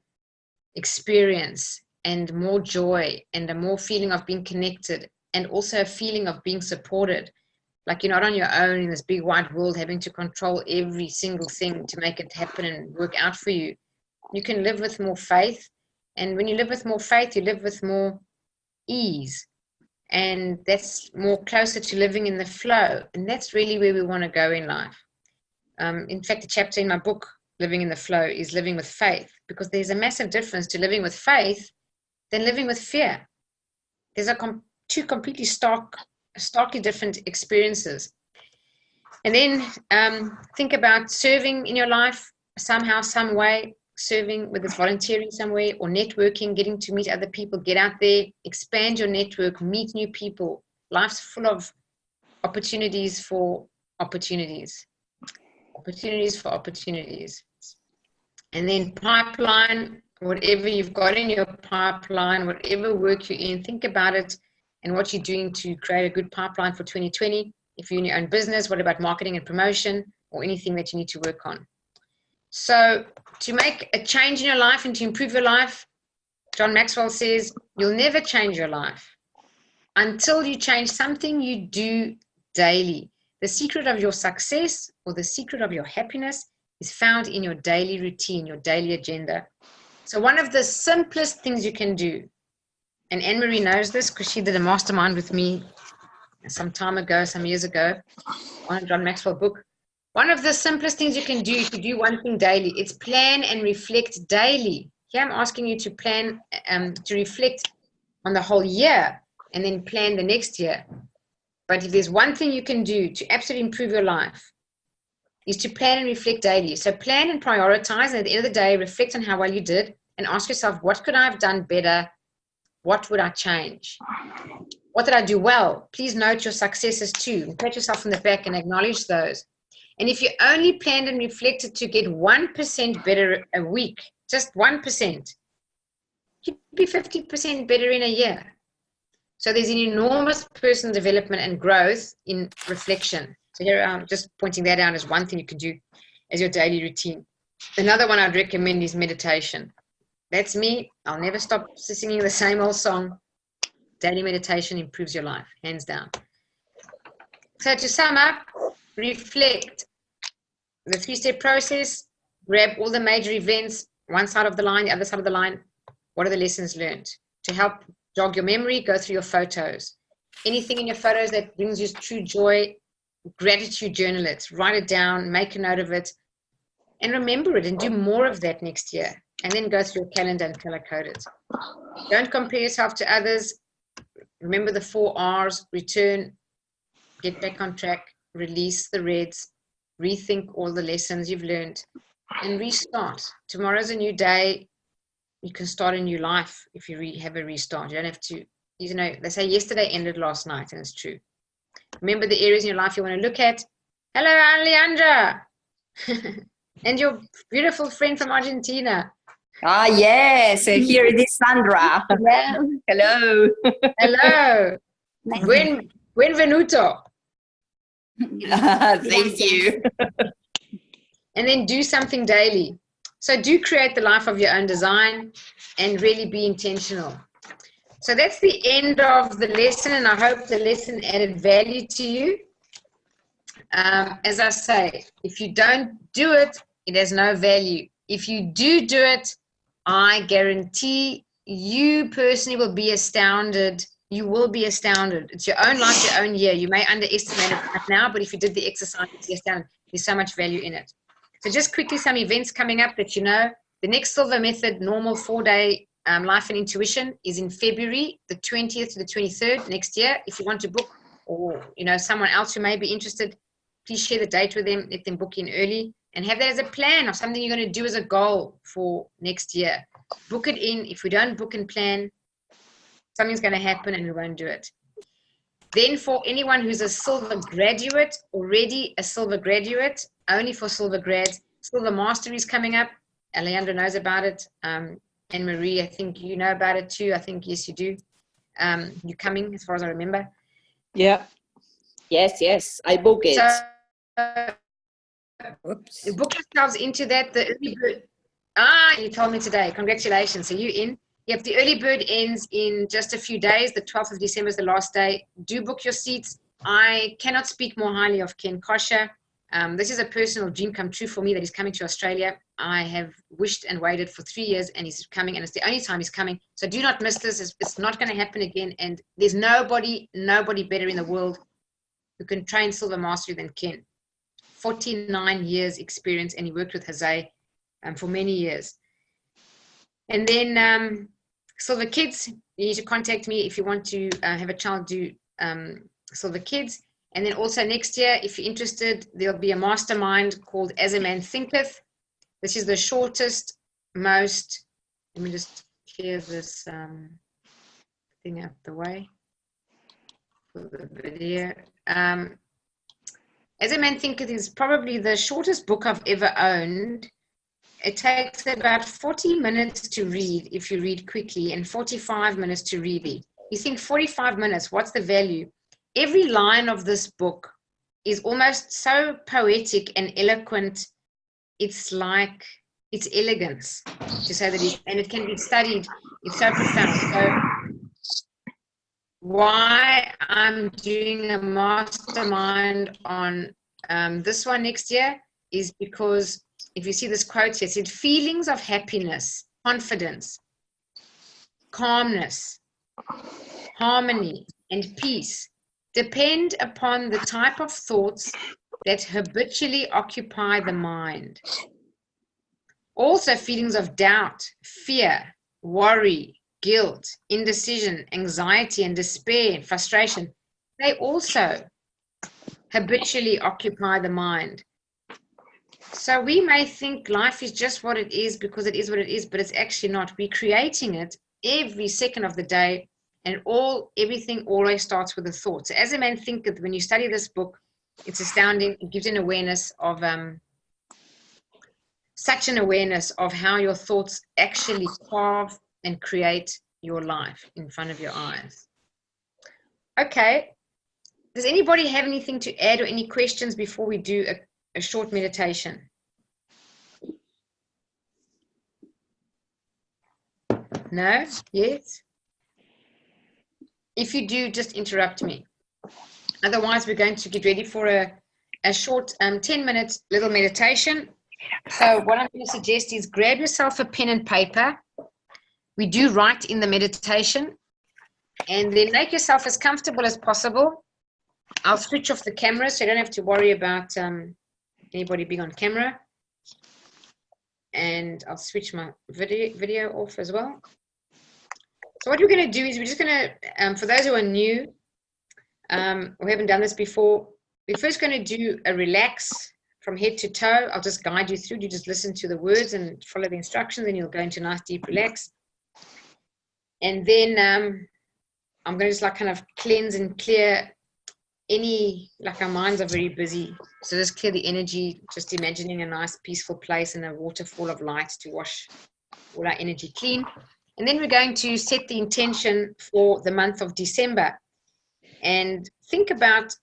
experience, and more joy, and a more feeling of being connected, and also a feeling of being supported. Like you're not on your own in this big wide world having to control every single thing to make it happen and work out for you. You can live with more faith. And when you live with more faith, you live with more ease. And that's more closer to living in the flow. And that's really where we want to go in life. In fact, the chapter in my book, Living in the Flow, is living with faith, because there's a massive difference to living with faith than living with fear. There's two completely starkly different experiences. And then think about serving in your life somehow, some way, serving, whether it's volunteering somewhere or networking, getting to meet other people, get out there, expand your network, meet new people. Life's full of opportunities for opportunities. Opportunities for opportunities. And then pipeline, whatever you've got in your pipeline, whatever work you're in, think about it and what you're doing to create a good pipeline for 2020. If you're in your own business, what about marketing and promotion or anything that you need to work on? So to make a change in your life and to improve your life, John Maxwell says, you'll never change your life until you change something you do daily. The secret of your success or the secret of your happiness is found in your daily routine, your daily agenda. So one of the simplest things you can do, and Anne-Marie knows this because she did a mastermind with me some time ago, some years ago, on a John Maxwell book. One of the simplest things you can do is to do one thing daily. It's plan and reflect daily. Here I'm asking you to plan, to reflect on the whole year and then plan the next year. But if there's one thing you can do to absolutely improve your life, is to plan and reflect daily. So plan and prioritize, and at the end of the day, reflect on how well you did and ask yourself, what could I have done better? What would I change? What did I do well? Please note your successes too, and pat yourself on the back and acknowledge those. And if you only planned and reflected to get 1% better a week, just 1%, you'd be 50% better in a year. So there's an enormous personal development and growth in reflection. So here I'm just pointing that out as one thing you can do as your daily routine. Another one I'd recommend is meditation. That's me. I'll never stop singing the same old song. Daily meditation improves your life, hands down. So to sum up, reflect. The 3-step process, grab all the major events, one side of the line, the other side of the line. What are the lessons learned? To help jog your memory, go through your photos. Anything in your photos that brings you true joy, gratitude, journal it. Write it down, make a note of it, and remember it and do more of that next year. And then go through your calendar and color code it. Don't compare yourself to others. Remember the 4 R's: return, get back on track, release the reds, rethink all the lessons you've learned, and restart. Tomorrow's a new day. You can start a new life if you have a restart. You don't have to, you know, they say yesterday ended last night, and it's true. Remember the areas in your life you want to look at. Hello, Alejandra. And your beautiful friend from Argentina. Ah, yes. Here it is, Sandra. Hello. Hello. Buenvenuto. Thank you. And then do something daily. So do create the life of your own design and really be intentional. So that's the end of the lesson, and I hope the lesson added value to you. As I say, if you don't do it, it has no value. If you do it, I guarantee you personally will be astounded. You will be astounded. It's your own life, your own year. You may underestimate it right now, but if you did the exercise, you'll be astounded. There's so much value in it. So just quickly, some events coming up that you know. The next Silva Method normal 4-day Life and Intuition is in February, the 20th to the 23rd next year. If you want to book, or you know someone else who may be interested, please share the date with them. Let them book in early and have that as a plan of something you're going to do as a goal for next year. Book it in. If we don't book and plan, something's going to happen and we won't do it. Then for anyone who's a Silva graduate, already a Silva graduate, only for Silva grads, Silva Mastery is coming up. Alejandra knows about it. Anne-Marie, I think you know about it too. I think, yes, you do. You're coming, as far as I remember. Yeah. Yes. I book it. So, book yourselves into that. The early bird. You told me today. Congratulations. So you in? Yep, the early bird ends in just a few days. The 12th of December is the last day. Do book your seats. I cannot speak more highly of Ken Kosher. This is a personal dream come true for me that he's coming to Australia. I have wished and waited for 3 years, and he's coming, and it's the only time he's coming. So do not miss this. It's not going to happen again, and there's nobody better in the world who can train Silva mastery than Ken. 49 years experience, and he worked with Jose for many years. And then Silva Kids, you need to contact me if you want to have a child do Silva Kids. And then also next year, if you're interested, there'll be a mastermind called As a Man Thinketh. This is the shortest, most, let me just clear this thing out the way for the video. As a Man Thinketh is probably the shortest book I've ever owned. It takes about 40 minutes to read if you read quickly, and 45 minutes to read it. You think 45 minutes, what's the value? Every line of this book is almost so poetic and eloquent. It's like, it's elegance to say that, and it can be studied. It's so profound. So why I'm doing a mastermind on this one next year is because if you see this quote here, it said, feelings of happiness, confidence, calmness, harmony, and peace depend upon the type of thoughts that habitually occupy the mind. Also, feelings of doubt, fear, worry, guilt, indecision, anxiety, and despair, and frustration, they also habitually occupy the mind. So we may think life is just what it is because it is what it is, but it's actually not. We're creating it every second of the day, and everything always starts with a thought. So As a Man Thinketh, when you study this book, it's astounding. It gives you an awareness of such an awareness of how your thoughts actually carve and create your life in front of your eyes. Okay. Does anybody have anything to add or any questions before we do a short meditation? No? Yes? If you do, just interrupt me. Otherwise, we're going to get ready for a short 10-minute little meditation. So what I'm going to suggest is grab yourself a pen and paper. We do write in the meditation, and then make yourself as comfortable as possible. I'll switch off the camera so you don't have to worry about anybody being on camera. And I'll switch my video off as well. So what we're going to do is we're just going to, for those who are new, or haven't done this before, we're first going to do a relax from head to toe. I'll just guide you through. You just listen to the words and follow the instructions, and you'll go into a nice deep relax. And then I'm going to just like kind of cleanse and clear like our minds are very busy. So just clear the energy, just imagining a nice peaceful place and a waterfall of light to wash all our energy clean. And then we're going to set the intention for the month of December. And think about,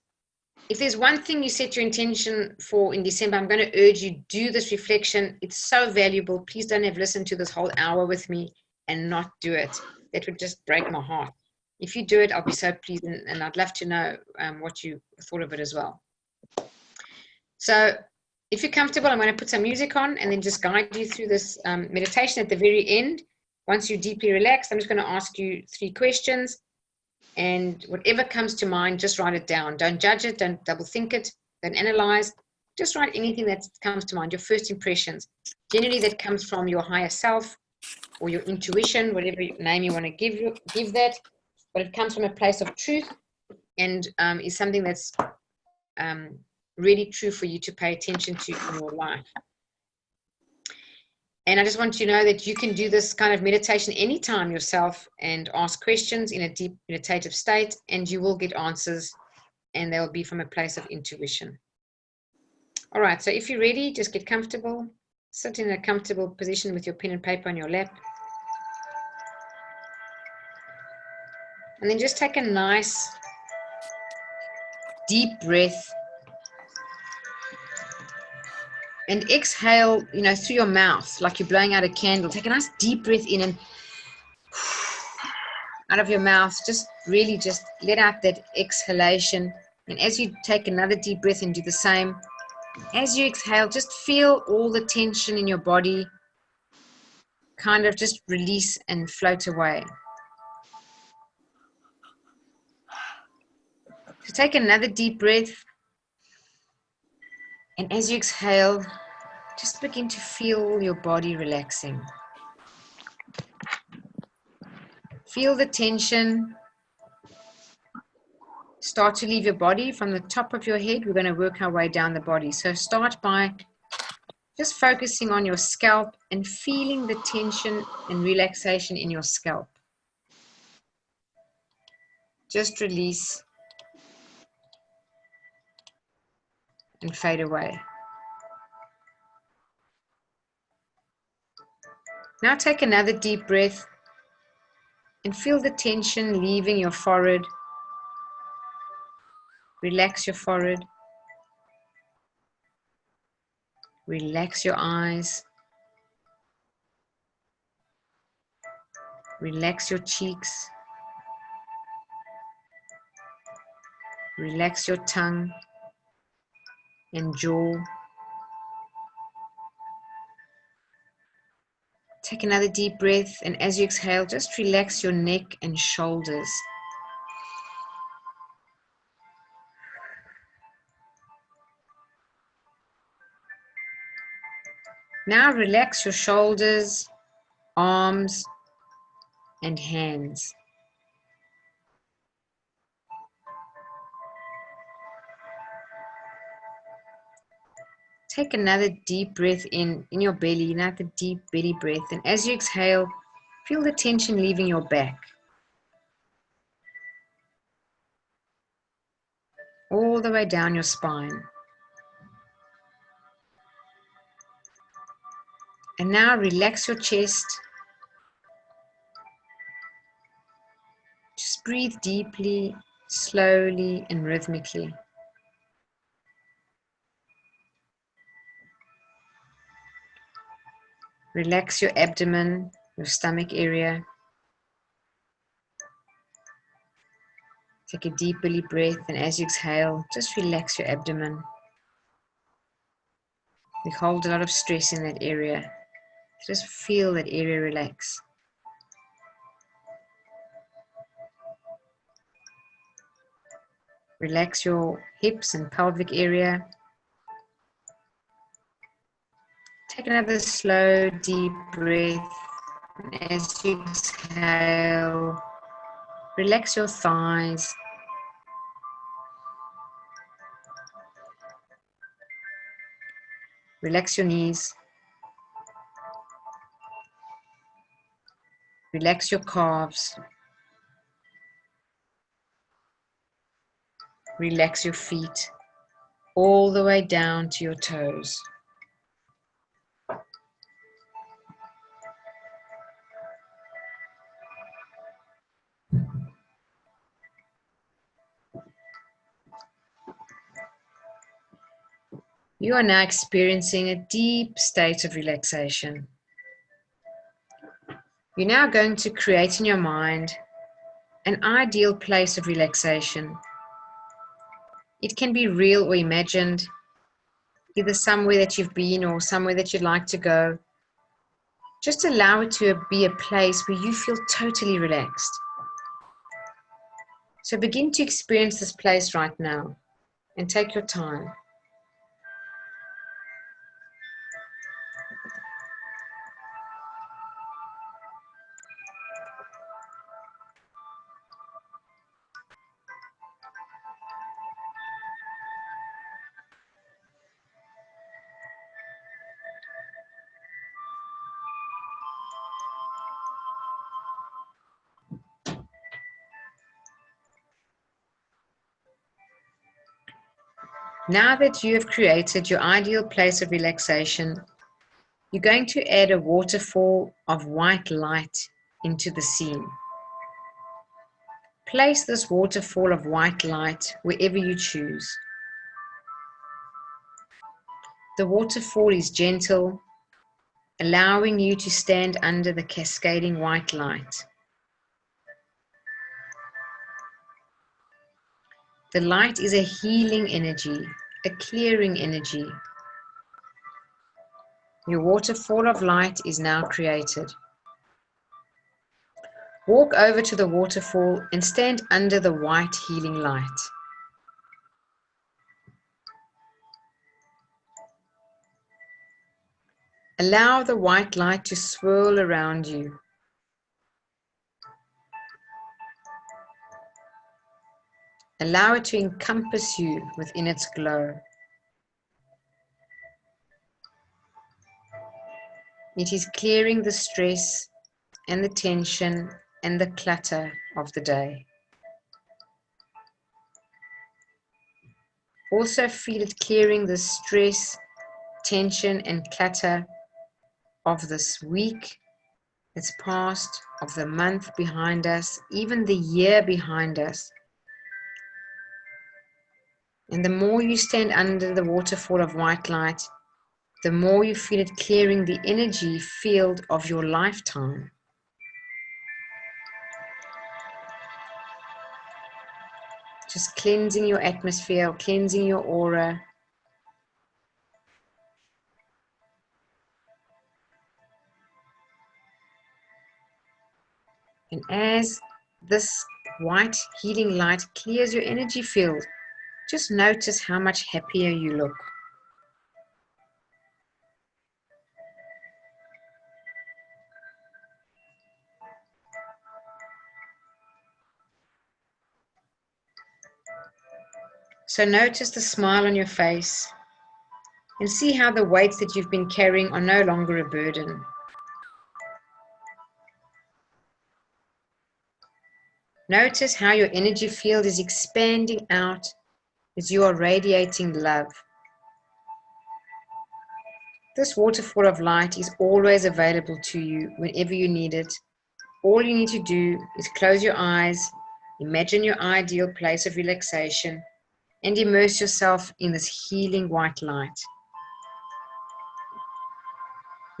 if there's one thing you set your intention for in December, I'm going to urge you, do this reflection. It's so valuable. Please don't have listened to this whole hour with me and not do it. That would just break my heart. If you do it, I'll be so pleased, and I'd love to know what you thought of it as well. So if you're comfortable, I'm going to put some music on and then just guide you through this meditation at the very end. Once you're deeply relaxed, I'm just going to ask you 3 questions, and whatever comes to mind, just write it down. Don't judge it, don't double think it, don't analyze. Just write anything that comes to mind, your first impressions. Generally, that comes from your higher self or your intuition, whatever name you want to give that. But it comes from a place of truth, and is something that's really true for you to pay attention to in your life. And I just want you to know that you can do this kind of meditation anytime yourself and ask questions in a deep meditative state, and you will get answers, and they will be from a place of intuition. All right, so if you're ready, just get comfortable. Sit in a comfortable position with your pen and paper on your lap. And then just take a nice deep breath and exhale, through your mouth, like you're blowing out a candle. Take a nice deep breath in and out of your mouth. Just really let out that exhalation. And as you take another deep breath and do the same, As you exhale, just feel all the tension in your body kind of just release and float away. So take another deep breath. And as you exhale, just begin to feel your body relaxing. Feel the tension start to leave your body from the top of your head. We're going to work our way down the body. So start by just focusing on your scalp and feeling the tension and relaxation in your scalp. Just release and fade away. Now take another deep breath and feel the tension leaving your forehead. Relax your forehead. Relax your eyes. Relax your cheeks. Relax your tongue and jaw. Take another deep breath, and as you exhale, just relax your neck and shoulders. Now relax your shoulders, arms, and hands. Take another deep breath in your belly, another deep belly breath. And as you exhale, feel the tension leaving your back. All the way down your spine. And now relax your chest. Just breathe deeply, slowly, and rhythmically. Relax your abdomen, your stomach area. Take a deep belly breath, and as you exhale, just relax your abdomen. We hold a lot of stress in that area. Just feel that area relax. Relax your hips and pelvic area. Take another slow, deep breath. And as you exhale, relax your thighs. Relax your knees. Relax your calves. Relax your feet all the way down to your toes. You are now experiencing a deep state of relaxation. You're now going to create in your mind an ideal place of relaxation. It can be real or imagined, either somewhere that you've been or somewhere that you'd like to go. Just allow it to be a place where you feel totally relaxed. So begin to experience this place right now and take your time. Now that you have created your ideal place of relaxation, you're going to add a waterfall of white light into the scene. Place this waterfall of white light wherever you choose. The waterfall is gentle, allowing you to stand under the cascading white light. The light is a healing energy, a clearing energy, Your waterfall of light is now created. Walk over to the waterfall and stand under the white healing light. Allow the white light to swirl around you. Allow it to encompass you within its glow. It is clearing the stress and the tension and the clutter of the day. Also feel it clearing the stress, tension and clutter of this week that's past, of the month behind us, even the year behind us. And the more you stand under the waterfall of white light, the more you feel it clearing the energy field of your lifetime. Just cleansing your atmosphere, cleansing your aura. And as this white healing light clears your energy field, just notice how much happier you look. So notice the smile on your face and see how the weights that you've been carrying are no longer a burden. Notice how your energy field is expanding out as you are radiating love. This waterfall of light is always available to you whenever you need it. All you need to do is close your eyes, imagine your ideal place of relaxation, and immerse yourself in this healing white light.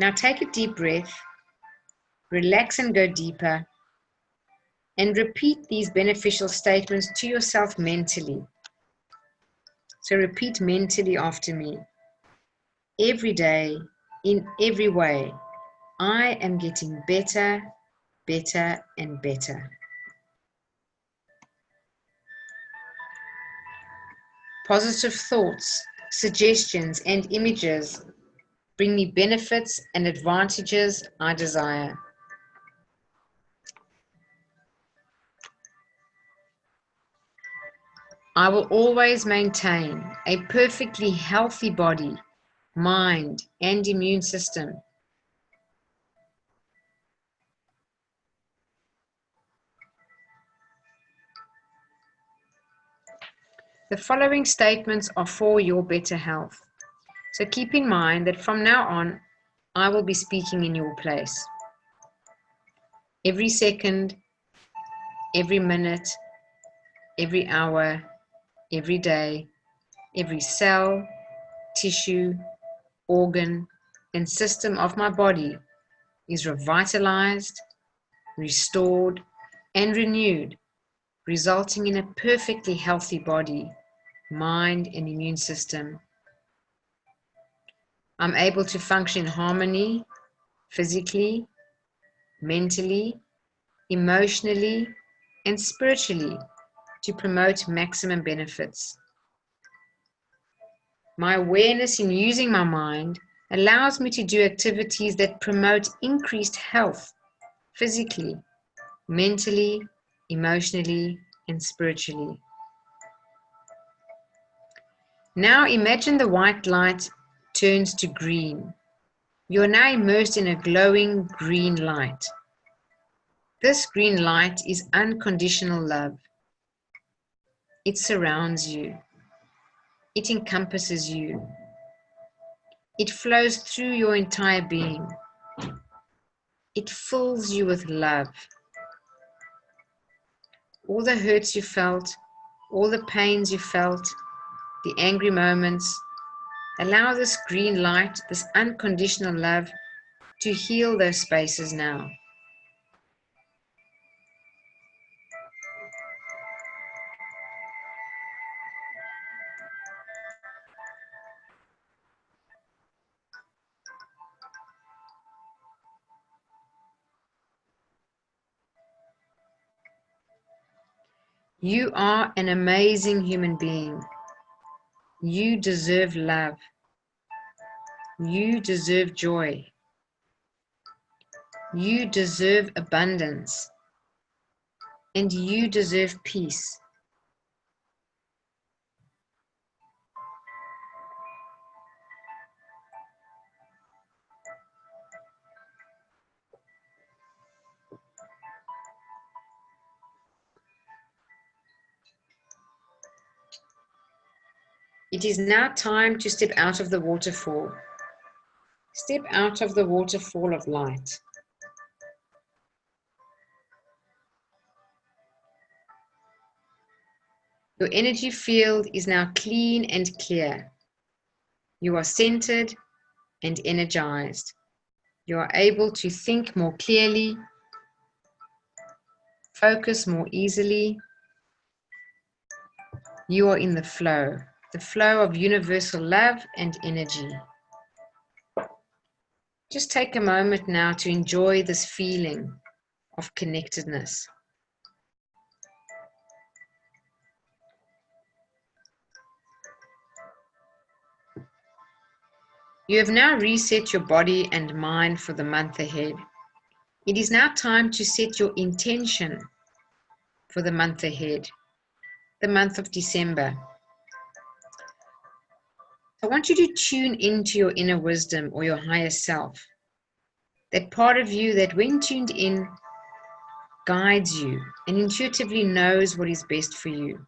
Now take a deep breath, relax and go deeper, and repeat these beneficial statements to yourself mentally. So repeat mentally after me. Every day, in every way, I am getting better, better, and better. Positive thoughts, suggestions, and images bring me benefits and advantages I desire. I will always maintain a perfectly healthy body, mind, and immune system. The following statements are for your better health. So keep in mind that from now on, I will be speaking in your place. Every second, every minute, every hour, every day, every cell, tissue, organ, and system of my body is revitalized, restored, and renewed, resulting in a perfectly healthy body, mind, and immune system. I'm able to function in harmony, physically, mentally, emotionally, and spiritually to promote maximum benefits. My awareness in using my mind allows me to do activities that promote increased health, physically, mentally, emotionally, and spiritually. Now imagine the white light turns to green. You are now immersed in a glowing green light. This green light is unconditional love. It surrounds you. It encompasses you. It flows through your entire being. It fills you with love. All the hurts you felt, all the pains you felt, the angry moments, allow this green light, this unconditional love, to heal those spaces now. You are an amazing human being. You deserve love. You deserve joy. You deserve abundance. And you deserve peace. It is now time to step out of the waterfall. Step out of the waterfall of light. Your energy field is now clean and clear. You are centered and energized. You are able to think more clearly, focus more easily. You are in the flow of universal love and energy. Just take a moment now to enjoy this feeling of connectedness. You have now reset your body and mind for the month ahead. It is now time to set your intention for the month ahead, the month of December. I want you to tune into your inner wisdom or your higher self, that part of you that when tuned in guides you and intuitively knows what is best for you.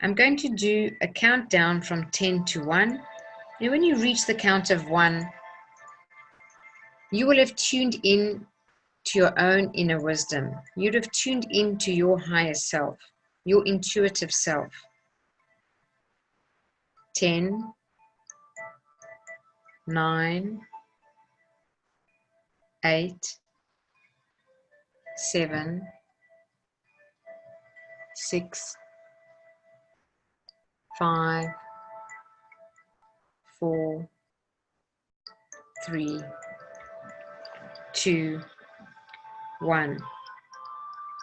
I'm going to do a countdown from 10 to 1. And when you reach the count of 1, you will have tuned in to your own inner wisdom. You'd have tuned into your higher self, your intuitive self. 10, 9, 8, 7, 6, 5, 4, 3, 2, 1.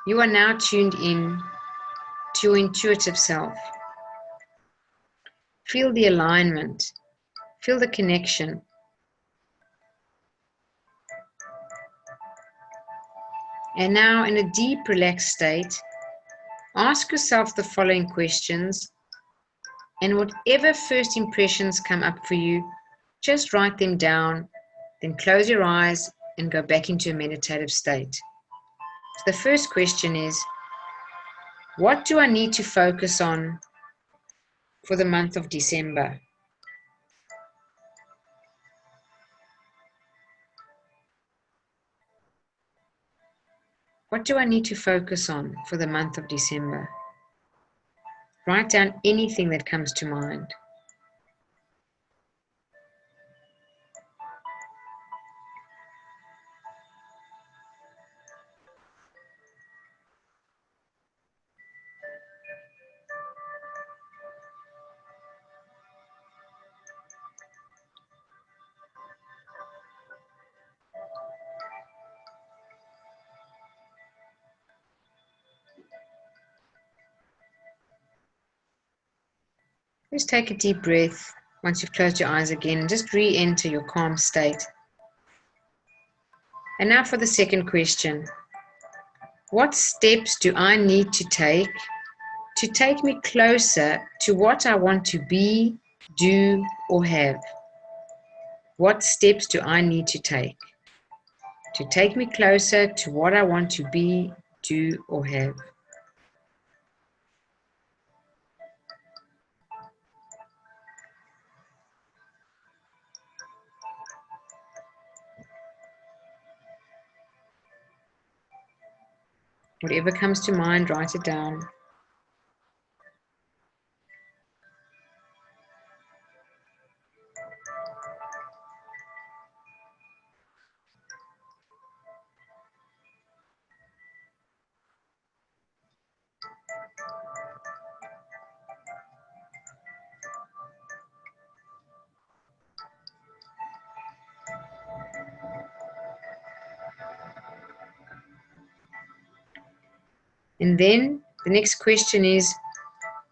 You are now tuned in to your intuitive self. Feel the alignment. Feel the connection. And now, in a deep, relaxed state, ask yourself the following questions, and whatever first impressions come up for you, just write them down, then close your eyes and go back into a meditative state. So the first question is, what do I need to focus on for the month of December? What do I need to focus on for the month of December? Write down anything that comes to mind. Just take a deep breath once you've closed your eyes again and just re-enter your calm state. And now for the second question. What steps do I need to take me closer to what I want to be, do, or have? What steps do I need to take me closer to what I want to be, do, or have? Whatever comes to mind, write it down. And then The next question is,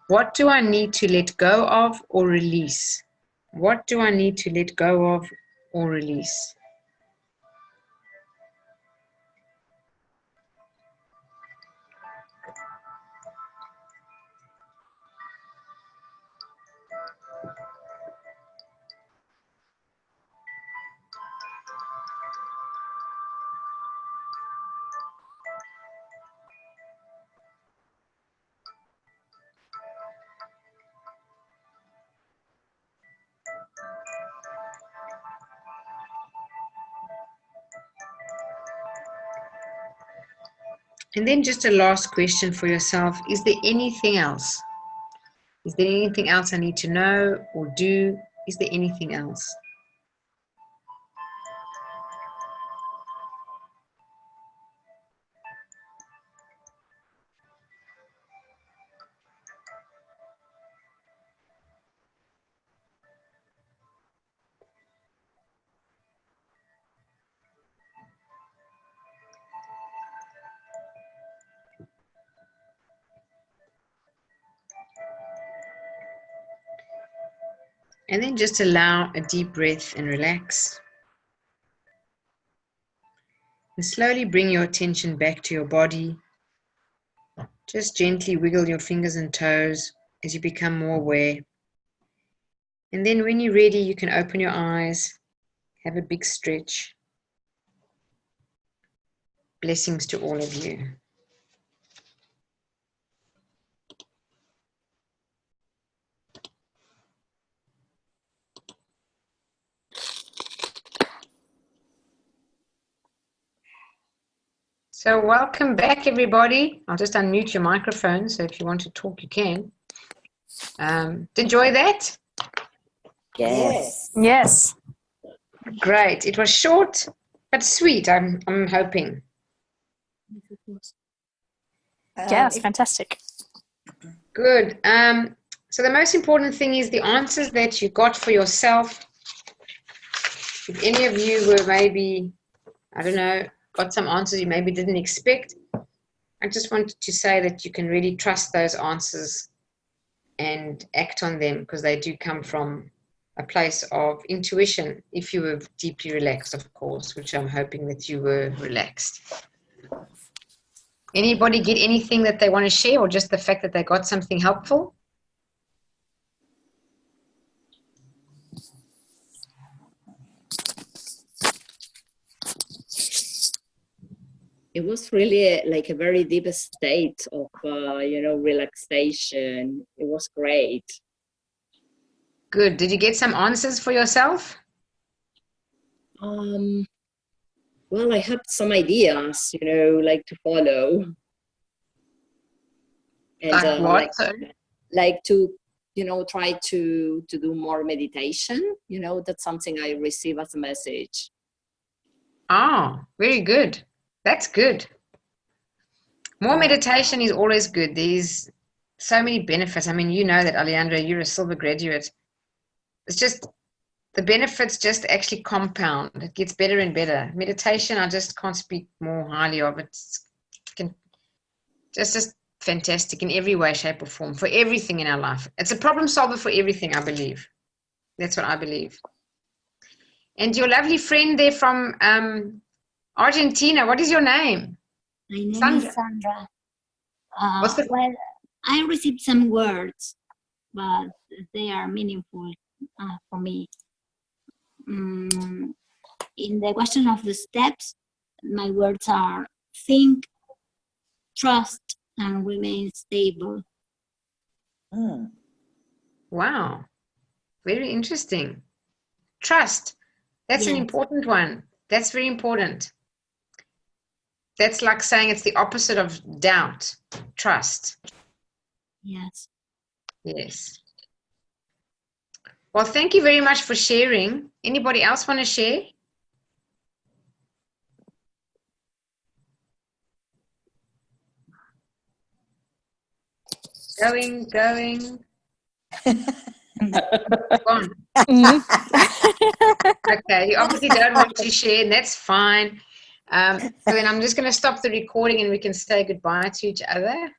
what do I need to let go of or release? What do I need to let go of or release? And then just a last question for yourself. Is there anything else? Is there anything else I need to know or do? Is there anything else? And then just allow a deep breath and relax. And slowly bring your attention back to your body. Just gently wiggle your fingers and toes as you become more aware. And then when you're ready, you can open your eyes, have a big stretch. Blessings to all of you. So welcome back, everybody. I'll just unmute your microphone, so if you want to talk, you can. Did you enjoy that? Yes. Yes. Great. It was short but sweet, I'm hoping. Yes, fantastic. Good. So the most important thing is the answers that you got for yourself. If any of you were maybe, I don't know, got some answers you maybe didn't expect, I just wanted to say that you can really trust those answers and act on them, because they do come from a place of intuition, if you were deeply relaxed, of course, which I'm hoping that you were relaxed. Anybody get anything that they want to share, or just the fact that they got something helpful? It was really like a very deep state of, relaxation. It was great. Good. Did you get some answers for yourself? Well, I had some ideas, like to follow. And, Like what? like to, try to do more meditation. That's something I receive as a message. Oh, very good. That's good. More meditation is always good. There's so many benefits. I mean, you know that, Alejandra, you're a Silva graduate. It's just, the benefits just actually compound. It gets better and better. Meditation, I just can't speak more highly of it. It's just fantastic in every way, shape, or form, for everything in our life. It's a problem solver for everything, I believe. That's what I believe. And your lovely friend there from Argentina, what is your name? My name Sandra. is Sandra. Well, I received some words, but they are meaningful for me. In the question of the steps, my words are think, trust, and remain stable. Wow, very interesting. Trust, that's an important one. That's very important. That's like saying it's the opposite of doubt, trust. Yes. Yes. Well, thank you very much for sharing. Anybody else want to share? Going. Gone. Okay, you obviously don't want to share, and that's fine. So then I'm just going to stop the recording and we can say goodbye to each other.